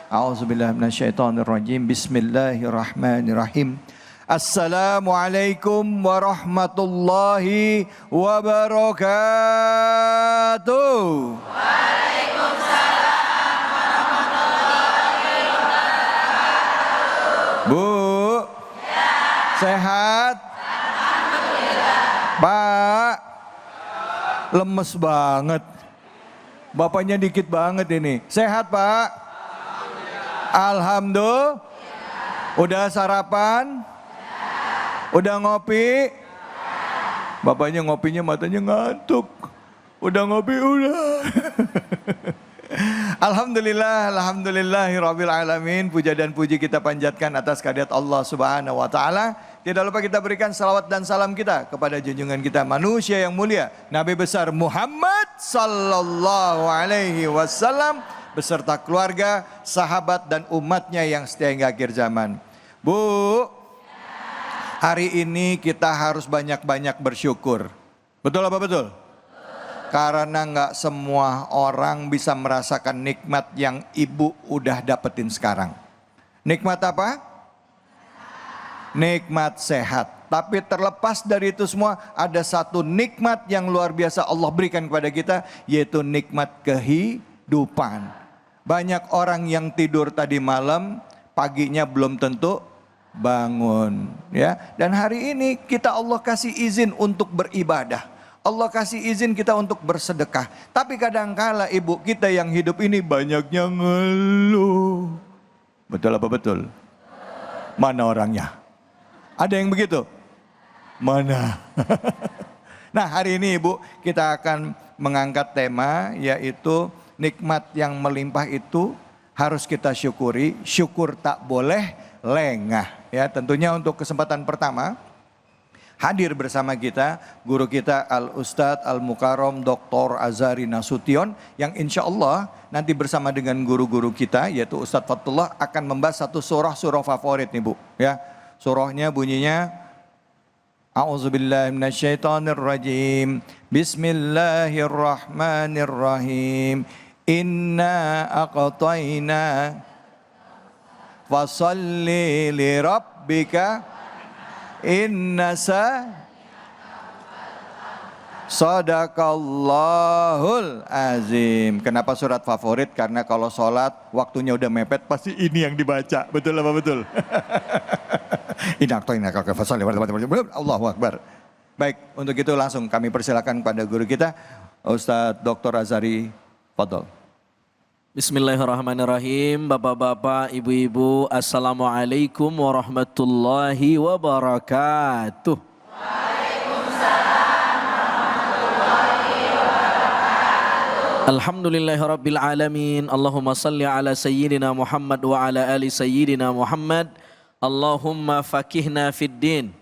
A'udzubillahi minasyaitonirrajim. Bismillahirrahmanirrahim. Assalamualaikum warahmatullahi wabarakatuh. Waalaikumsalam warahmatullahi wabarakatuh. Bu, Ya. sehat? Alhamdulillah. Pak, lemes banget. Bapaknya dikit banget ini. Sehat, Pak? Alhamdulillah. Udah sarapan? Udah ngopi? Bapaknya ngopinya matanya ngantuk. Udah ngopi, udah. Alhamdulillah, alhamdulillahirabbil alamin. Puja dan puji kita panjatkan atas kehadirat Allah Subhanahu wa taala. Tidak lupa kita berikan salawat dan salam kita kepada junjungan kita manusia yang mulia, Nabi besar Muhammad sallallahu alaihi wasallam beserta keluarga, sahabat dan umatnya yang setia hingga akhir zaman. Bu, hari ini kita harus banyak-banyak bersyukur. Betul apa betul? Karena nggak semua orang bisa merasakan nikmat yang ibu udah dapetin sekarang. Nikmat apa? Nikmat sehat. Tapi terlepas dari itu semua, ada satu nikmat yang luar biasa Allah berikan kepada kita, yaitu nikmat kehidupan. Banyak orang yang tidur tadi malam, paginya belum tentu bangun, ya. Dan hari ini kita Allah kasih izin untuk beribadah. Allah kasih izin kita untuk bersedekah. Tapi kadangkala ibu kita yang hidup ini banyaknya ngeluh. Betul apa betul? Mana orangnya? Ada yang begitu? Mana? Nah, hari ini ibu kita akan mengangkat tema, yaitu nikmat yang melimpah itu harus kita syukuri. Syukur tak boleh lengah. Ya, tentunya untuk kesempatan pertama hadir bersama kita guru kita Al-Ustadz Al-Mukarram Dr. Azhari Nasution, yang insya Allah nanti bersama dengan guru-guru kita yaitu Ustadz Fatullah akan membahas satu surah favorit nih Bu. Ya, surahnya bunyinya A'udzubillahi minasyaitonirrajim. Bismillahirrahmanirrahim. Inna aqtayna fasalli li rabbika inna Sadaqallahul azim. Kenapa surat favorit? Karena kalau sholat waktunya udah mepet pasti ini yang dibaca. Betul apa betul? Allahu Akbar. Baik, untuk itu langsung kami persilakan pada guru kita Ustadz Dr. Azhari. Fadol. Bismillahirrahmanirrahim. Bapak-bapak, ibu-ibu, assalamualaikum warahmatullahi wabarakatuh. Alhamdulillahirabbil alamin. Allahumma salli ala sayyidina Muhammad wa ala ali sayyidina Muhammad. Allahumma fakihna fid din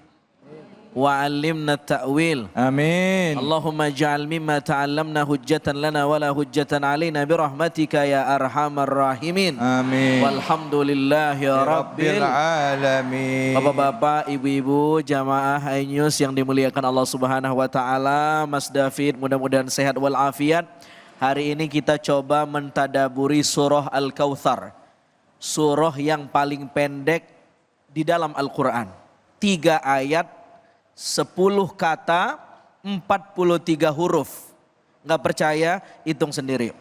wa 'allimna ta'wil. Amin. Allahumma ij'al mimma ta'allamna hujjatan lana wa la hujjatan 'alaina bi rahmatika ya arhamar rahimin. Amin. Walhamdulillahi rabbil alamin. Bapak-bapak, ibu-ibu, jamaah Ainews yang dimuliakan Allah Subhanahu wa taala, Mas David mudah-mudahan sehat walafiat. Hari ini kita coba mentadaburi surah Al-Kautsar. Surah yang paling pendek di dalam Al-Quran. 3 ayat, 10 kata, 43 huruf. Nggak percaya, hitung sendiri.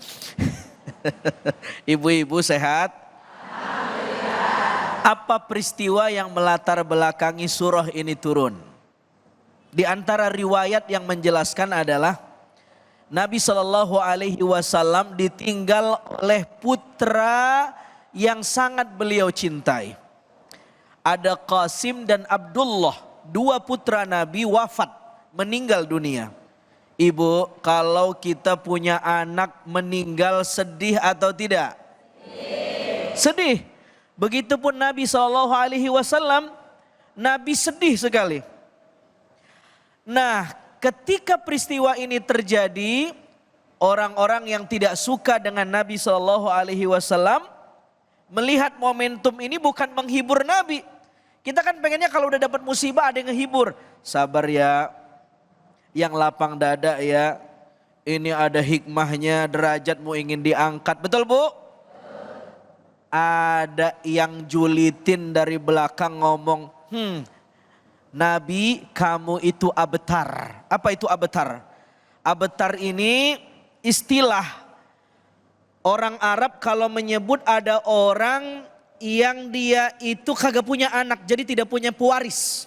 Ibu-ibu sehat? Alhamdulillah. Apa peristiwa yang melatar belakangi surah ini turun? Di antara riwayat yang menjelaskan adalah Nabi Shallallahu Alaihi Wasallam ditinggal oleh putra yang sangat beliau cintai. Ada Qasim dan Abdullah, 2 putra Nabi wafat, meninggal dunia. Ibu, kalau kita punya anak meninggal sedih atau tidak? Sedih. Begitupun Nabi Shallallahu Alaihi Wasallam, Nabi sedih sekali. Nah, ketika peristiwa ini terjadi, orang-orang yang tidak suka dengan Nabi Shallallahu Alaihi Wasallam melihat momentum ini bukan menghibur Nabi. Kita kan pengennya kalau udah dapat musibah ada yang ngehibur. Sabar ya, yang lapang dada ya. Ini ada hikmahnya, derajatmu ingin diangkat. Betul Bu? ada yang julitin dari belakang ngomong, Nabi kamu itu abtar. Apa itu abtar? Abtar ini istilah orang Arab kalau menyebut ada orang yang dia itu kagak punya anak, jadi tidak punya pewaris.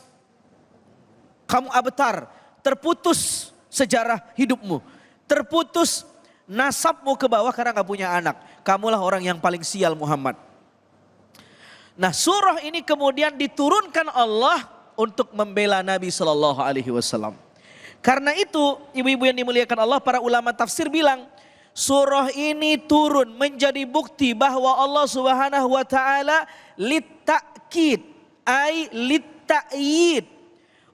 Kamu abtar, terputus sejarah hidupmu, terputus nasabmu ke bawah karena gak punya anak. Kamulah orang yang paling sial Muhammad. Nah surah ini kemudian diturunkan Allah untuk membela Nabi Shallallahu Alaihi Wasallam. Karena itu ibu-ibu yang dimuliakan Allah, para ulama tafsir bilang surah ini turun menjadi bukti bahwa Allah Subhanahu Wa Taala litakid, ay litta'yid,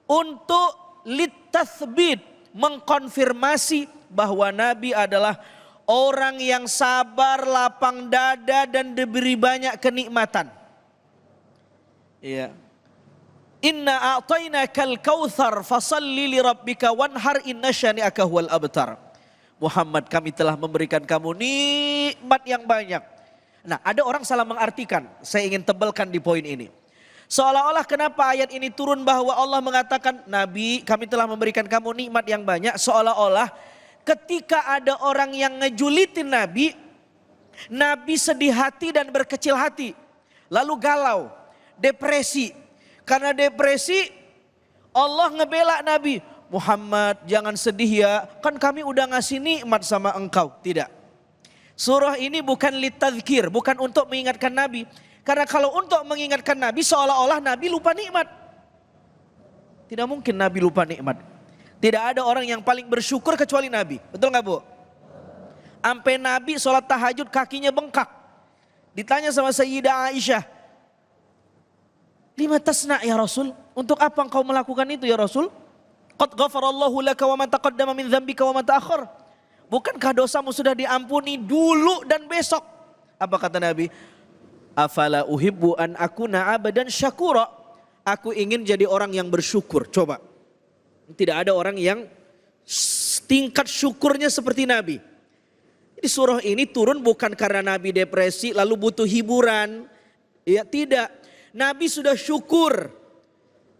untuk litathbit, mengkonfirmasi bahwa Nabi adalah orang yang sabar, lapang dada dan diberi banyak kenikmatan. Iya. Inna a'tainakal kautsar fasalli li rabbika wanhar inna syani'aka huwal abtar. Muhammad, kami telah memberikan kamu nikmat yang banyak. Nah, ada orang salah mengartikan. Saya ingin tebalkan di poin ini. Seolah-olah kenapa ayat ini turun bahwa Allah mengatakan, Nabi kami telah memberikan kamu nikmat yang banyak. Seolah-olah ketika ada orang yang ngejulitin Nabi, Nabi sedih hati dan berkecil hati. Lalu galau, depresi. Karena depresi, Allah ngebela Nabi. Muhammad jangan sedih ya, kan kami udah ngasih nikmat sama engkau. Tidak. Surah ini bukan litadzkir, bukan untuk mengingatkan Nabi. Karena kalau untuk mengingatkan Nabi seolah-olah Nabi lupa nikmat. Tidak mungkin Nabi lupa nikmat. Tidak ada orang yang paling bersyukur kecuali Nabi. Betul gak Bu? Sampai Nabi sholat tahajud kakinya bengkak. Ditanya sama Sayyidah Aisyah, lima tasna ya Rasul? Untuk apa engkau melakukan itu ya Rasul? Qad ghafarallahu laka wa ma taqaddama min dzambika wa ma ta'akhkhar. Bukankah dosamu sudah diampuni dulu dan besok? Apa kata Nabi? Afala uhibbu an akuna abadan syakura. Aku ingin jadi orang yang bersyukur. Coba. Tidak ada orang yang tingkat syukurnya seperti Nabi. Jadi surah ini turun bukan karena Nabi depresi lalu butuh hiburan. Ya tidak. Nabi sudah syukur.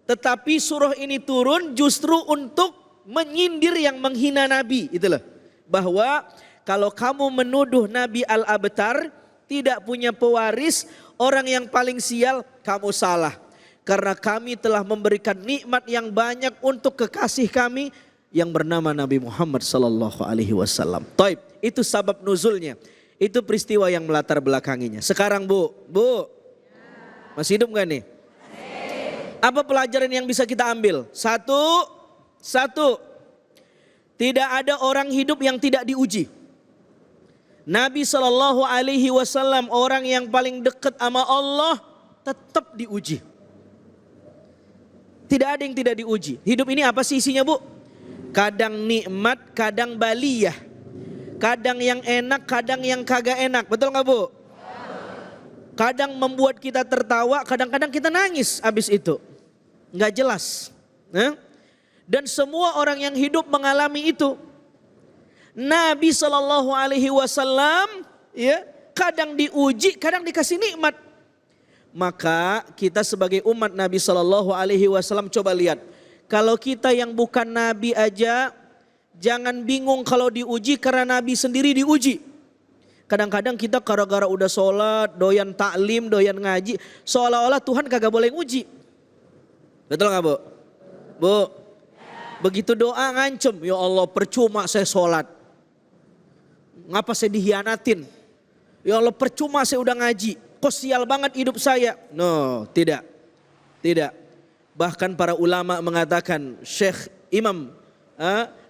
Tetapi surah ini turun justru untuk menyindir yang menghina Nabi. Itulah. Bahwa kalau kamu menuduh Nabi al-abtar, tidak punya pewaris, orang yang paling sial, kamu salah. Karena kami telah memberikan nikmat yang banyak untuk kekasih kami yang bernama Nabi Muhammad sallallahu alaihi wasallam. Taib, itu sabab nuzulnya. Itu peristiwa yang melatar belakanginya. Sekarang Bu, masih hidup gak nih? Apa pelajaran yang bisa kita ambil? Satu, tidak ada orang hidup yang tidak diuji. Nabi Shallallahu Alaihi Wasallam orang yang paling dekat sama Allah tetap diuji. Tidak ada yang tidak diuji. Hidup ini apa sih isinya Bu? Kadang nikmat, kadang baliyah. Kadang yang enak, kadang yang kagak enak. Betul gak Bu? Kadang membuat kita tertawa, kadang-kadang kita nangis abis itu. Nggak jelas. Dan semua orang yang hidup mengalami itu. Nabi Shallallahu Alaihi Wasallam ya kadang diuji, kadang dikasih nikmat. Maka kita sebagai umat Nabi Shallallahu Alaihi Wasallam coba lihat. Kalau kita yang bukan Nabi aja, jangan bingung kalau diuji karena Nabi sendiri diuji. Kadang-kadang kita gara-gara udah sholat, doyan taklim, doyan ngaji, seolah-olah Tuhan kagak boleh nguji. Betul gak Bu? Bu, begitu doa ngancem, ya Allah percuma saya sholat. Ngapa saya dihianatin? Ya Allah percuma saya udah ngaji, kok sial banget hidup saya. No, tidak. Bahkan para ulama mengatakan, Syekh Imam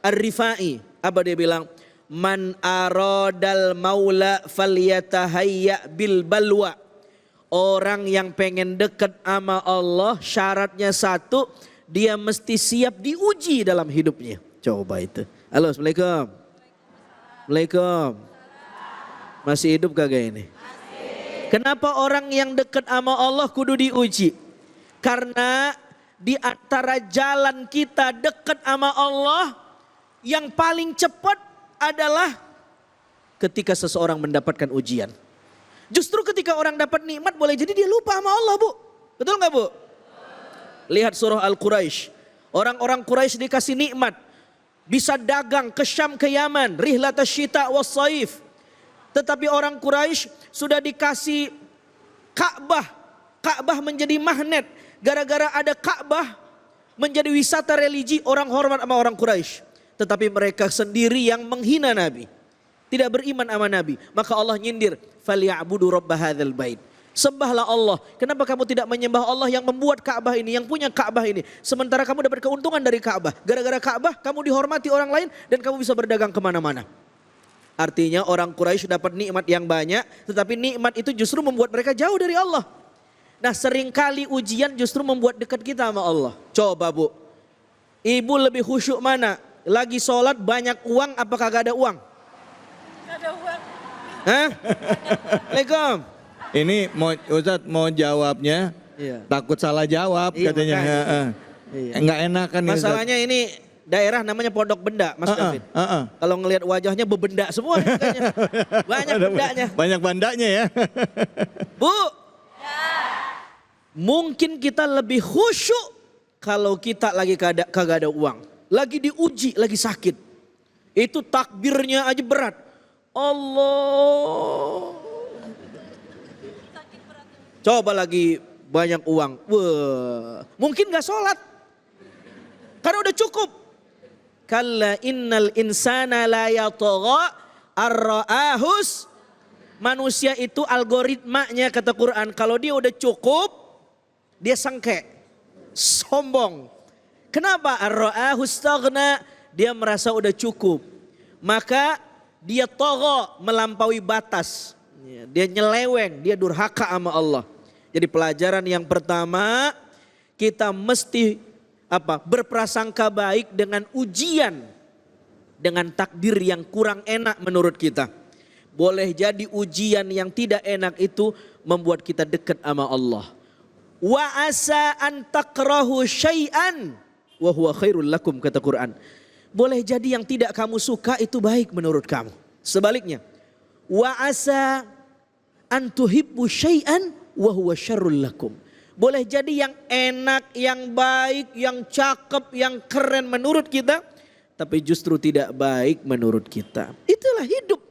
Ar-Rifai, apa dia bilang? Man aradal maula falyatahayya bil balwa. Orang yang pengen dekat sama Allah syaratnya satu, dia mesti siap diuji dalam hidupnya. Coba itu. Halo, Assalamualaikum. Waalaikumsalam. Masih hidup kagak ini? Kenapa orang yang dekat sama Allah kudu diuji? Karena di antara jalan kita dekat sama Allah, yang paling cepat adalah ketika seseorang mendapatkan ujian. Justru ketika orang dapat nikmat boleh jadi dia lupa sama Allah, Bu. Betul nggak, Bu? Lihat surah Al-Quraisy. Orang-orang Quraisy dikasih nikmat. Bisa dagang ke Syam, ke Yaman. Rihlata syita was saif. Tetapi orang Quraisy sudah dikasih Ka'bah. Ka'bah menjadi magnet. Gara-gara ada Ka'bah menjadi wisata religi, orang hormat sama orang Quraisy. Tetapi mereka sendiri yang menghina Nabi. Tidak beriman sama Nabi. Maka Allah nyindir. Falyabudu rabba hadzal bait. Sembahlah Allah. Kenapa kamu tidak menyembah Allah yang membuat Ka'bah ini, yang punya Ka'bah ini? Sementara kamu dapat keuntungan dari Ka'bah. Gara-gara Ka'bah kamu dihormati orang lain dan kamu bisa berdagang kemana-mana. Artinya orang Quraisy dapat nikmat yang banyak, tetapi nikmat itu justru membuat mereka jauh dari Allah. Nah, seringkali ujian justru membuat dekat kita sama Allah. Coba, Bu. Ibu lebih khusyuk mana? Lagi sholat banyak uang apa kagak ada uang? Gak ada uang. Hah? Assalamualaikum. Ini Ustadz mau jawabnya, Iya. takut salah jawab Iya, katanya. makanya. Iya. Enggak enakan nih, Ustadz. Masalahnya ini daerah namanya Pondok Benda, Mas David. Kalau ngelihat wajahnya bebenda semua nih kayaknya. Banyak bendanya. Banyak bandanya ya. Bu, mungkin kita lebih khusyuk kalau kita lagi kagak ada uang. Lagi diuji, lagi sakit. Itu takbirnya aja berat. Allah. Coba lagi banyak uang. Wah, mungkin gak sholat. Karena udah cukup. Kalla innal insana la yatagha ar-ra'ahus. Manusia itu algoritmanya kata Quran. Kalau dia udah cukup, dia sengke. Sombong. Kenapa? Ar-ra'ahus taghna. Dia merasa udah cukup. Maka dia tagha, melampaui batas. Dia nyeleweng, dia durhaka sama Allah. Jadi pelajaran yang pertama, kita mesti berprasangka baik dengan ujian, dengan takdir yang kurang enak menurut kita. Boleh jadi ujian yang tidak enak itu membuat kita dekat sama Allah. Wa asa an takrahu syai'an wa huwa khairul lakum kata Quran. Boleh jadi yang tidak kamu suka itu baik menurut kamu. Sebaliknya, wa asa an tuhibbu syai'an wa huwa syarrul lakum. Boleh jadi yang enak, yang baik, yang cakep, yang keren menurut kita, tapi justru tidak baik menurut kita. Itulah hidup.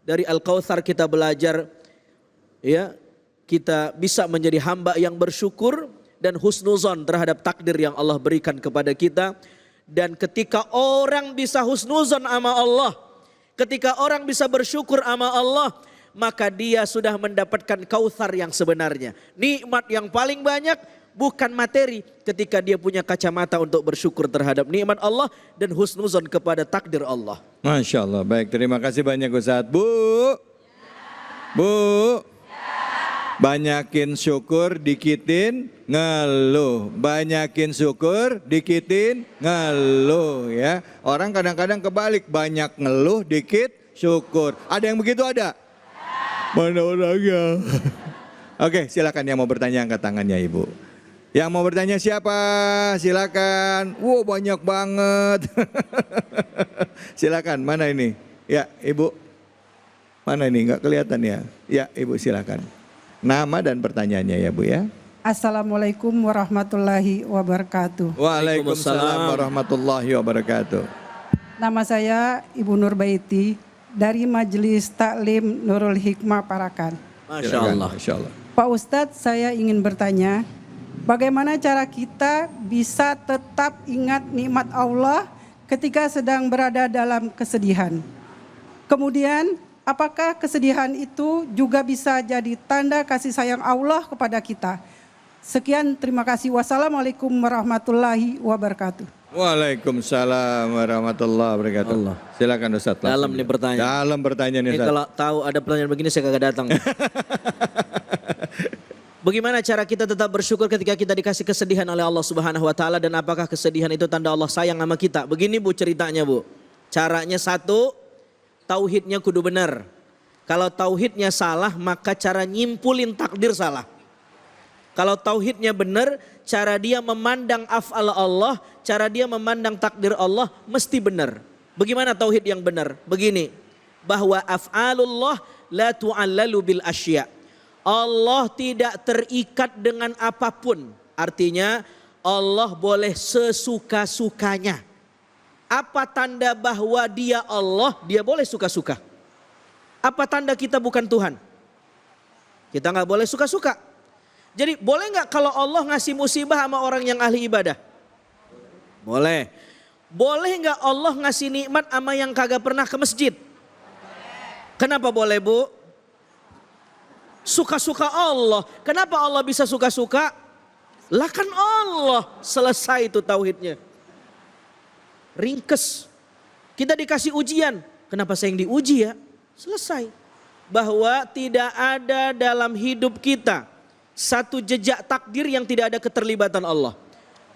Dari Al-Kautsar kita belajar, ya, kita bisa menjadi hamba yang bersyukur dan husnuzon terhadap takdir yang Allah berikan kepada kita. Dan ketika orang bisa husnuzon sama Allah, ketika orang bisa bersyukur sama Allah, maka dia sudah mendapatkan kautsar yang sebenarnya. Nikmat yang paling banyak bukan materi, ketika dia punya kacamata untuk bersyukur terhadap nikmat Allah dan husnuzon kepada takdir Allah. Masya Allah, baik, terima kasih banyak Ustadz. Bu, Bu, banyakin syukur, dikitin ngeluh. Banyakin syukur, dikitin ngeluh ya. Orang kadang-kadang kebalik, banyak ngeluh, dikit syukur. Ada yang begitu ada? Mana orangnya? Oke, silakan yang mau bertanya angkat tangannya Ibu. Yang mau bertanya siapa? Silakan. Wow, banyak banget. Silakan, mana ini? Ya, Ibu. Mana ini? Enggak kelihatan ya? Ya, Ibu silakan. Nama dan pertanyaannya ya Bu ya. Assalamualaikum warahmatullahi wabarakatuh. Waalaikumsalam warahmatullahi wabarakatuh. Nama saya Ibu Nurbaiti dari Majelis Taklim Nurul Hikmah Parakan. Masya Allah. Masya Allah. Pak Ustadz, saya ingin bertanya, bagaimana cara kita bisa tetap ingat nikmat Allah ketika sedang berada dalam kesedihan? Kemudian, apakah kesedihan itu juga bisa jadi tanda kasih sayang Allah kepada kita? Sekian, terima kasih. Wassalamualaikum warahmatullahi wabarakatuh. Waalaikumsalam warahmatullahi wabarakatuh. Allah. Silakan Ustaz. Dalam nih pertanyaan. Dalam pertanyaan Ini Ustaz. kalau tahu ada pertanyaan begini saya kagak datang. Bagaimana cara kita tetap bersyukur ketika kita dikasih kesedihan oleh Allah Subhanahu wa taala, dan apakah kesedihan itu tanda Allah sayang sama kita? Begini Bu ceritanya Bu. Caranya satu, tauhidnya kudu benar. Kalau tauhidnya salah, maka cara nyimpulin takdir salah. Kalau tauhidnya benar, cara dia memandang af'al Allah, cara dia memandang takdir Allah mesti benar. Bagaimana tauhid yang benar? Begini, bahwa af'alullah la tu'allalu bil asya. Allah tidak terikat dengan apapun. Artinya Allah boleh sesuka-sukanya. Apa tanda bahwa dia Allah, dia boleh suka-suka. Apa tanda kita bukan Tuhan? Kita nggak boleh suka-suka. Jadi boleh nggak kalau Allah ngasih musibah sama orang yang ahli ibadah? Boleh. Boleh nggak Allah ngasih nikmat sama yang kagak pernah ke masjid? Kenapa boleh, Bu? Suka-suka Allah. Kenapa Allah bisa suka-suka? Lah kan Allah, selesai itu tauhidnya. Ringkes. Kita dikasih ujian. Kenapa saya yang diuji ya? Selesai. Bahwa tidak ada dalam hidup kita satu jejak takdir yang tidak ada keterlibatan Allah.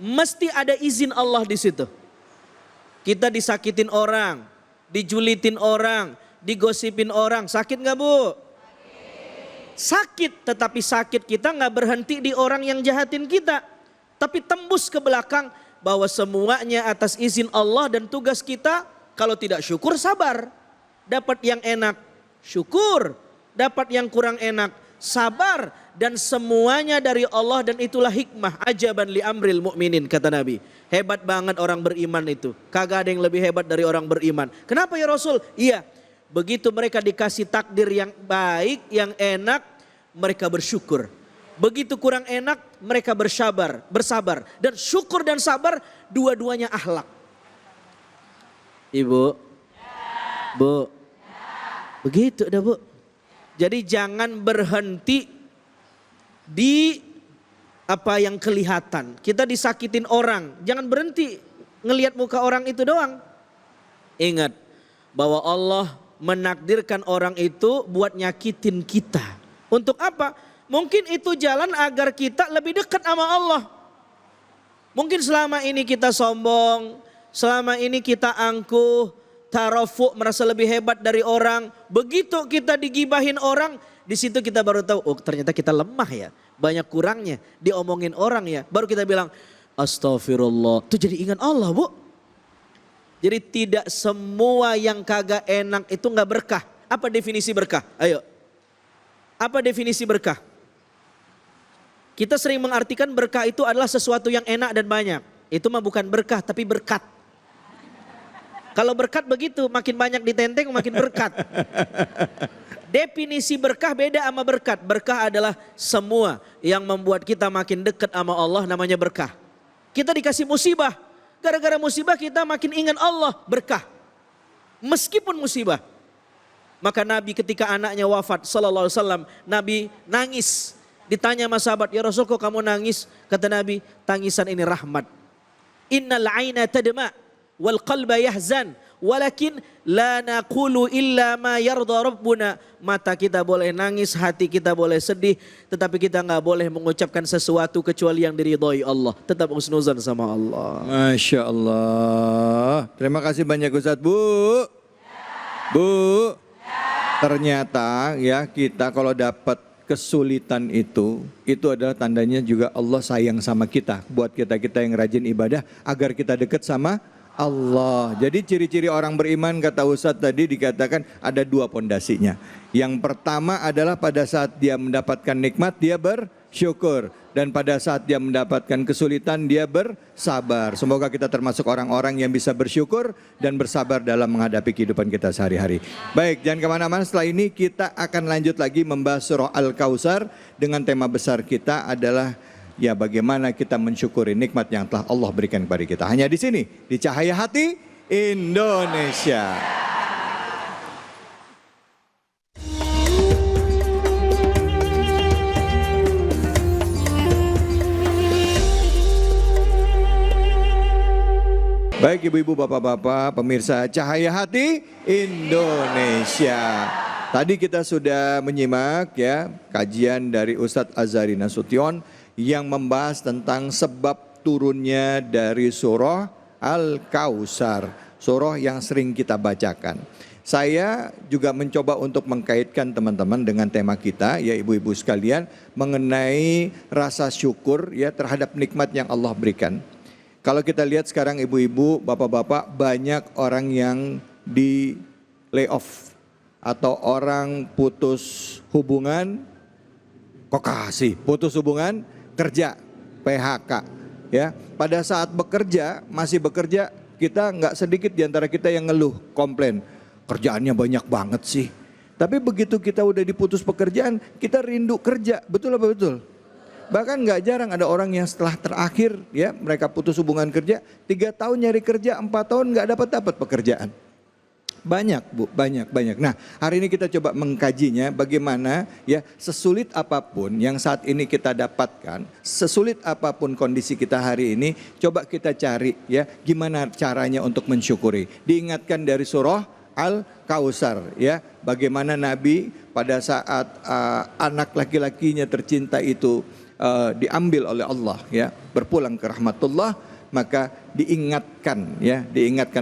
Mesti ada izin Allah di situ. Kita disakitin orang, dijulitin orang, digosipin orang. Sakit nggak, Bu? Sakit, tetapi sakit kita nggak berhenti di orang yang jahatin kita. Tapi tembus ke belakang bahwa semuanya atas izin Allah dan tugas kita. Kalau tidak syukur, sabar. Dapat yang enak, syukur. Dapat yang kurang enak, sabar. Dan semuanya dari Allah dan itulah hikmah. Ajaban li amril mu'minin, kata Nabi. Hebat banget orang beriman itu. Kagak ada yang lebih hebat dari orang beriman. Kenapa ya Rasul? Iya. Begitu mereka dikasih takdir yang baik, yang enak, mereka bersyukur. Begitu kurang enak, mereka bersabar. Dan syukur dan sabar, dua-duanya akhlak. Ibu, Bu, begitu dah, Bu. Jadi jangan berhenti di apa yang kelihatan. Kita disakitin orang, jangan berhenti ngelihat muka orang itu doang. Ingat bahwa Allah menakdirkan orang itu buat nyakitin kita. Untuk apa? Mungkin itu jalan agar kita lebih dekat sama Allah. Mungkin selama ini kita sombong, selama ini kita angkuh, tarafu, merasa lebih hebat dari orang. Begitu kita digibahin orang, di situ kita baru tahu, oh ternyata kita lemah ya. Banyak kurangnya, diomongin orang ya. Baru kita bilang, astagfirullah. Itu jadi ingat Allah, Bu. Jadi tidak semua yang kagak enak itu nggak berkah. Apa definisi berkah? Ayo. Apa definisi berkah? Kita sering mengartikan berkah itu adalah sesuatu yang enak dan banyak. Itu mah bukan berkah tapi berkat. Kalau berkat begitu, makin banyak ditenteng makin berkat. Definisi berkah beda sama berkat. Berkah adalah semua yang membuat kita makin dekat sama Allah, namanya berkah. Kita dikasih musibah. Gara-gara musibah kita makin ingat Allah, berkah. Meskipun musibah. Maka Nabi ketika anaknya wafat sallallahu alaihi wasallam, Nabi nangis. Ditanya sama sahabat, ya Rasul kok kamu nangis? Kata Nabi, tangisan ini rahmat. Innal aina tadma wal qalba yahzan walakin la naqulu illa ma yarda rabbuna. Mata kita boleh nangis, hati kita boleh sedih, tetapi kita enggak boleh mengucapkan sesuatu kecuali yang diridhoi Allah. Tetap husnuzan sama Allah. Masya Allah. Terima kasih banyak Ustadz. Bu. Ternyata ya kita kalau dapat kesulitan itu adalah tandanya juga Allah sayang sama kita. Buat kita yang rajin ibadah agar kita dekat sama Allah. Jadi ciri-ciri orang beriman kata Ustadz tadi dikatakan ada dua pondasinya. Yang pertama adalah pada saat dia mendapatkan nikmat dia bersyukur. Dan pada saat dia mendapatkan kesulitan dia bersabar. Semoga kita termasuk orang-orang yang bisa bersyukur dan bersabar dalam menghadapi kehidupan kita sehari-hari. Baik, jangan kemana-mana, setelah ini kita akan lanjut lagi membahas surah Al-Kautsar. Dengan tema besar kita adalah ya bagaimana kita mensyukuri nikmat yang telah Allah berikan kepada kita. Hanya di sini, di Cahaya Hati Indonesia. Baik ibu-ibu, bapak-bapak, pemirsa Cahaya Hati Indonesia. Tadi kita sudah menyimak ya kajian dari Ustadz Azhari Nasution yang membahas tentang sebab turunnya dari surah Al-Kautsar, surah yang sering kita bacakan. Saya juga mencoba untuk mengkaitkan teman-teman dengan tema kita ya ibu-ibu sekalian mengenai rasa syukur ya terhadap nikmat yang Allah berikan. Kalau kita lihat sekarang ibu-ibu, bapak-bapak banyak orang yang di layoff atau orang putus hubungan kokasi, putus hubungan kerja, PHK. Ya, pada saat bekerja, masih bekerja, kita nggak sedikit di antara kita yang ngeluh, komplain, kerjaannya banyak banget sih. Tapi begitu kita udah diputus pekerjaan, kita rindu kerja, betul apa betul? Bahkan nggak jarang ada orang yang setelah terakhir, ya mereka putus hubungan kerja, 3 tahun nyari kerja, 4 tahun nggak dapat pekerjaan. Banyak Bu, banyak. Nah, hari ini kita coba mengkajinya bagaimana ya sesulit apapun yang saat ini kita dapatkan, sesulit apapun kondisi kita hari ini, coba kita cari ya gimana caranya untuk mensyukuri. Diingatkan dari surah Al-Kautsar ya, bagaimana Nabi pada saat anak laki-lakinya tercinta itu diambil oleh Allah ya, berpulang ke rahmatullah, maka diingatkan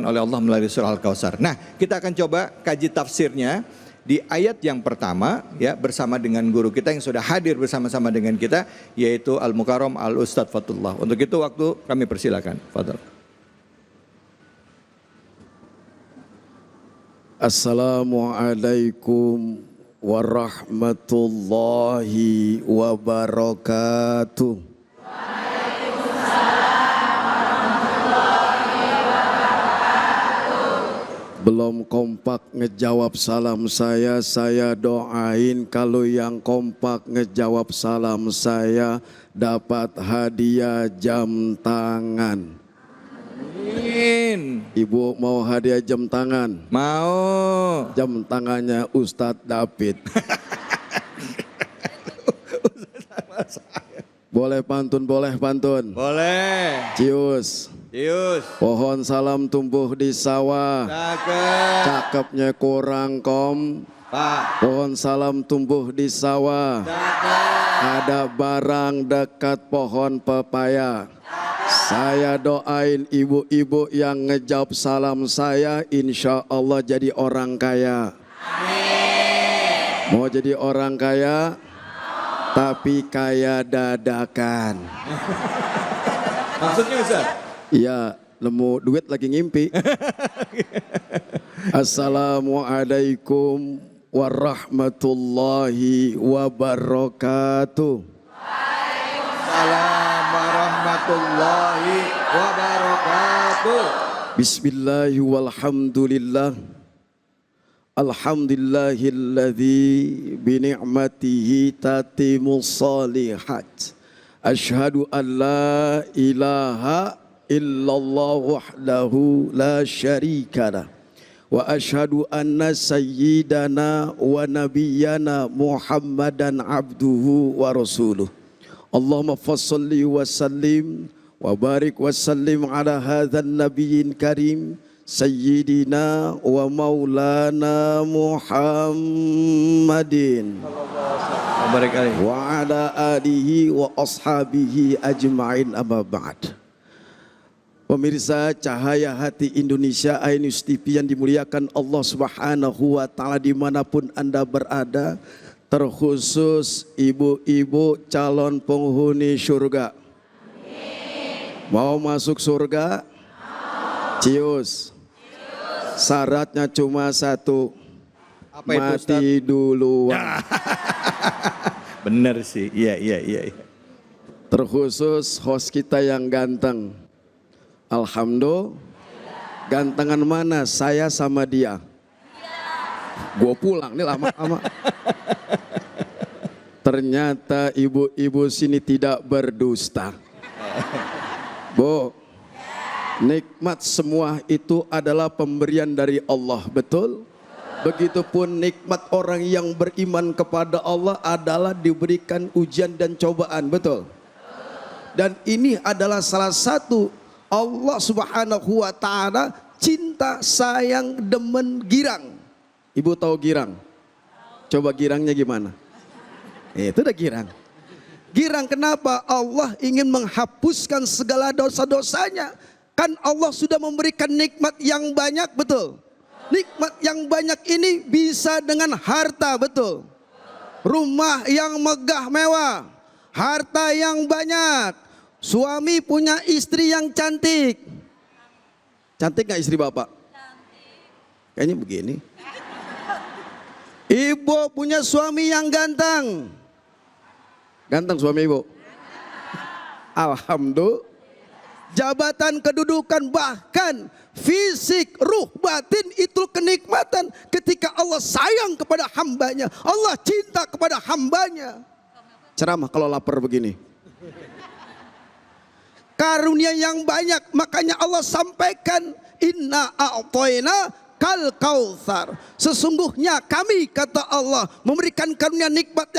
oleh Allah melalui surah Al-Kautsar. Nah, kita akan coba kaji tafsirnya di ayat yang pertama ya bersama dengan guru kita yang sudah hadir bersama-sama dengan kita, yaitu Al-Mukarram Al-Ustadz Fatullah. Untuk itu waktu kami persilakan. Fadhal. Assalamualaikum warahmatullahi wabarakatuh. Belum kompak ngejawab salam saya doain kalau yang kompak ngejawab salam saya dapat hadiah jam tangan. Amin. Ibu mau hadiah jam tangan? Mau. Jam tangannya Ustadz David. Boleh pantun, boleh pantun. Boleh. Cius. Cius. Pohon salam tumbuh di sawah. Cakep. Cakepnya kurang kom. Pak. Pohon salam tumbuh di sawah. Cakep. Ada barang dekat pohon pepaya. Saya doain ibu-ibu yang ngejawab salam saya, insya Allah jadi orang kaya. Amin. Mau jadi orang kaya, tapi kaya dadakan. Maksudnya Ustaz? Iya, nemu duit lagi ngimpi. Assalamualaikum warahmatullahi wabarakatuh. Waalaikumsalam warahmatullahi wabarakatuh. Bismillahi walhamdulillah. Alhamdulillahilladzi bini'matihi tatimus salihat. Ashhadu an la ilaha illallah wahdahu la syarikalah. Wa ashhadu anna sayyidana wa nabiyyana Muhammadan abduhu wa rasuluh. Allahumma fassalli wa sallim wa barik wa sallim ala hadzal nabiyyin karim sayyidina wa maulana Muhammadin wa ala alihi wa ashabihi ajma'in, amma ba'd. Pemirsa Cahaya Hati Indonesia Ainus TV yang dimuliakan Allah Subhanahu wa taala dimanapun Anda berada, terkhusus ibu-ibu calon penghuni surga. Mau masuk surga? Cius. Syaratnya cuma satu. Apa itu, mati duluan. Bener sih, iya. Terkhusus host kita yang ganteng. Alhamdulillah. Gantengan mana? Saya sama dia. Gue pulang nih lama-lama. Ternyata ibu-ibu sini tidak berdusta. Bu, nikmat semua itu adalah pemberian dari Allah, betul? Begitupun nikmat orang yang beriman kepada Allah adalah diberikan ujian dan cobaan, betul? Dan ini adalah salah satu Allah Subhanahu wa taala cinta, sayang, demen, girang. Ibu tahu girang? Coba girangnya gimana? Itu udah girang. Girang kenapa? Allah ingin menghapuskan segala dosa-dosanya. Kan Allah sudah memberikan nikmat yang banyak, betul? Nikmat yang banyak ini bisa dengan harta, betul? Rumah yang megah mewah, harta yang banyak, suami punya istri yang cantik. Cantik gak istri bapak? Cantik. Kayaknya begini. Ibu punya suami yang ganteng. Ganteng suami ibu? Alhamdulillah. Jabatan, kedudukan, bahkan fisik, ruh, batin itu kenikmatan ketika Allah sayang kepada hambanya. Allah cinta kepada hambanya. Ceramah kalau lapar begini. Karunia yang banyak, makanya Allah sampaikan inna a'tayna kal kautsar. Sesungguhnya kami, kata Allah, memberikan karunia nikmat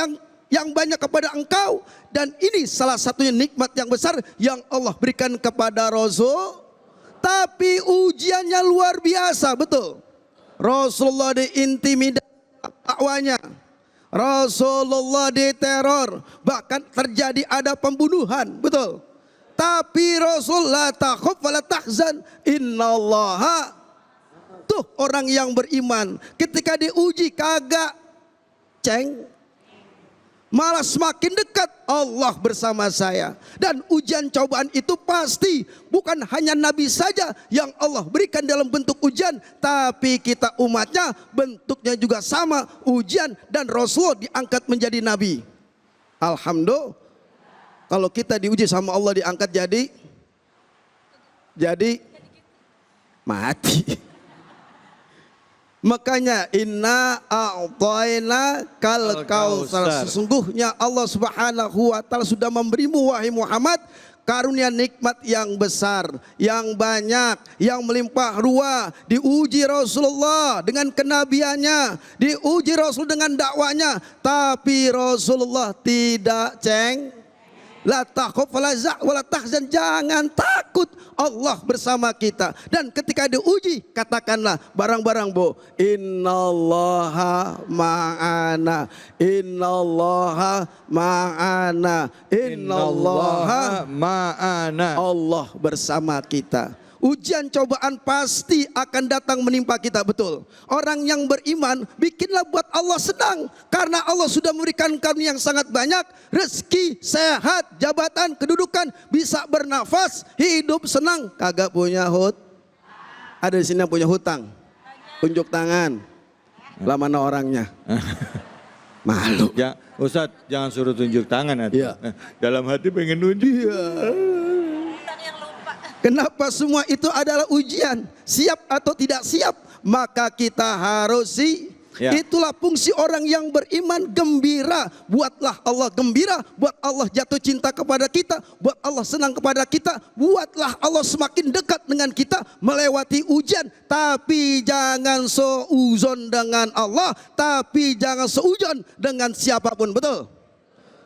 yang banyak kepada engkau, dan ini salah satunya nikmat yang besar yang Allah berikan kepada Rasul. Tapi ujiannya luar biasa, betul. Rasulullah diintimidasi dakwanya, Rasulullah diteror, bahkan terjadi ada pembunuhan, betul. Tapi Rasul la takhaf wa la tahzan innallaha. Tuh orang yang beriman ketika diuji kagak ceng, malah semakin dekat, Allah bersama saya. Dan ujian cobaan itu pasti bukan hanya Nabi saja yang Allah berikan dalam bentuk ujian, tapi kita umatnya bentuknya juga sama, ujian, dan Rasul diangkat menjadi Nabi. Alhamdulillah. Kalau kita diuji sama Allah diangkat jadi mati. Makanya inna a'tayna kal kautsar. Sesungguhnya Allah Subhanahu wa taala sudah memberimu wahai Muhammad karunia nikmat yang besar, yang banyak, yang melimpah ruah. Diuji Rasulullah dengan kenabiannya, diuji Rasul dengan dakwanya, tapi Rasulullah tidak ceng. La takhaf wa la tahzan, jangan takut, Allah bersama kita. Dan ketika diuji, katakanlah barang-barang bu, innallaha ma'ana, innallaha ma'ana, innallaha ma'ana. Allah bersama kita. Ujian cobaan pasti akan datang menimpa kita, betul. Orang yang beriman, bikinlah buat Allah senang. Karena Allah sudah memberikan karunia yang sangat banyak. Rezeki, sehat, jabatan, kedudukan, bisa bernafas, hidup senang. Kagak punya ada di sini yang punya hutang? Tunjuk tangan. Lah mana orangnya? Malu. Ya, Ustadz, jangan suruh tunjuk tangan. Iya. Dalam hati pengen nunjuk. Kenapa semua itu adalah ujian? Siap atau tidak siap, maka kita harus Itulah fungsi orang yang beriman, gembira. Buatlah Allah gembira, buat Allah jatuh cinta kepada kita, buat Allah senang kepada kita, buatlah Allah semakin dekat dengan kita melewati ujian. Tapi jangan seuzon dengan Allah, tapi jangan seuzon dengan siapapun, betul?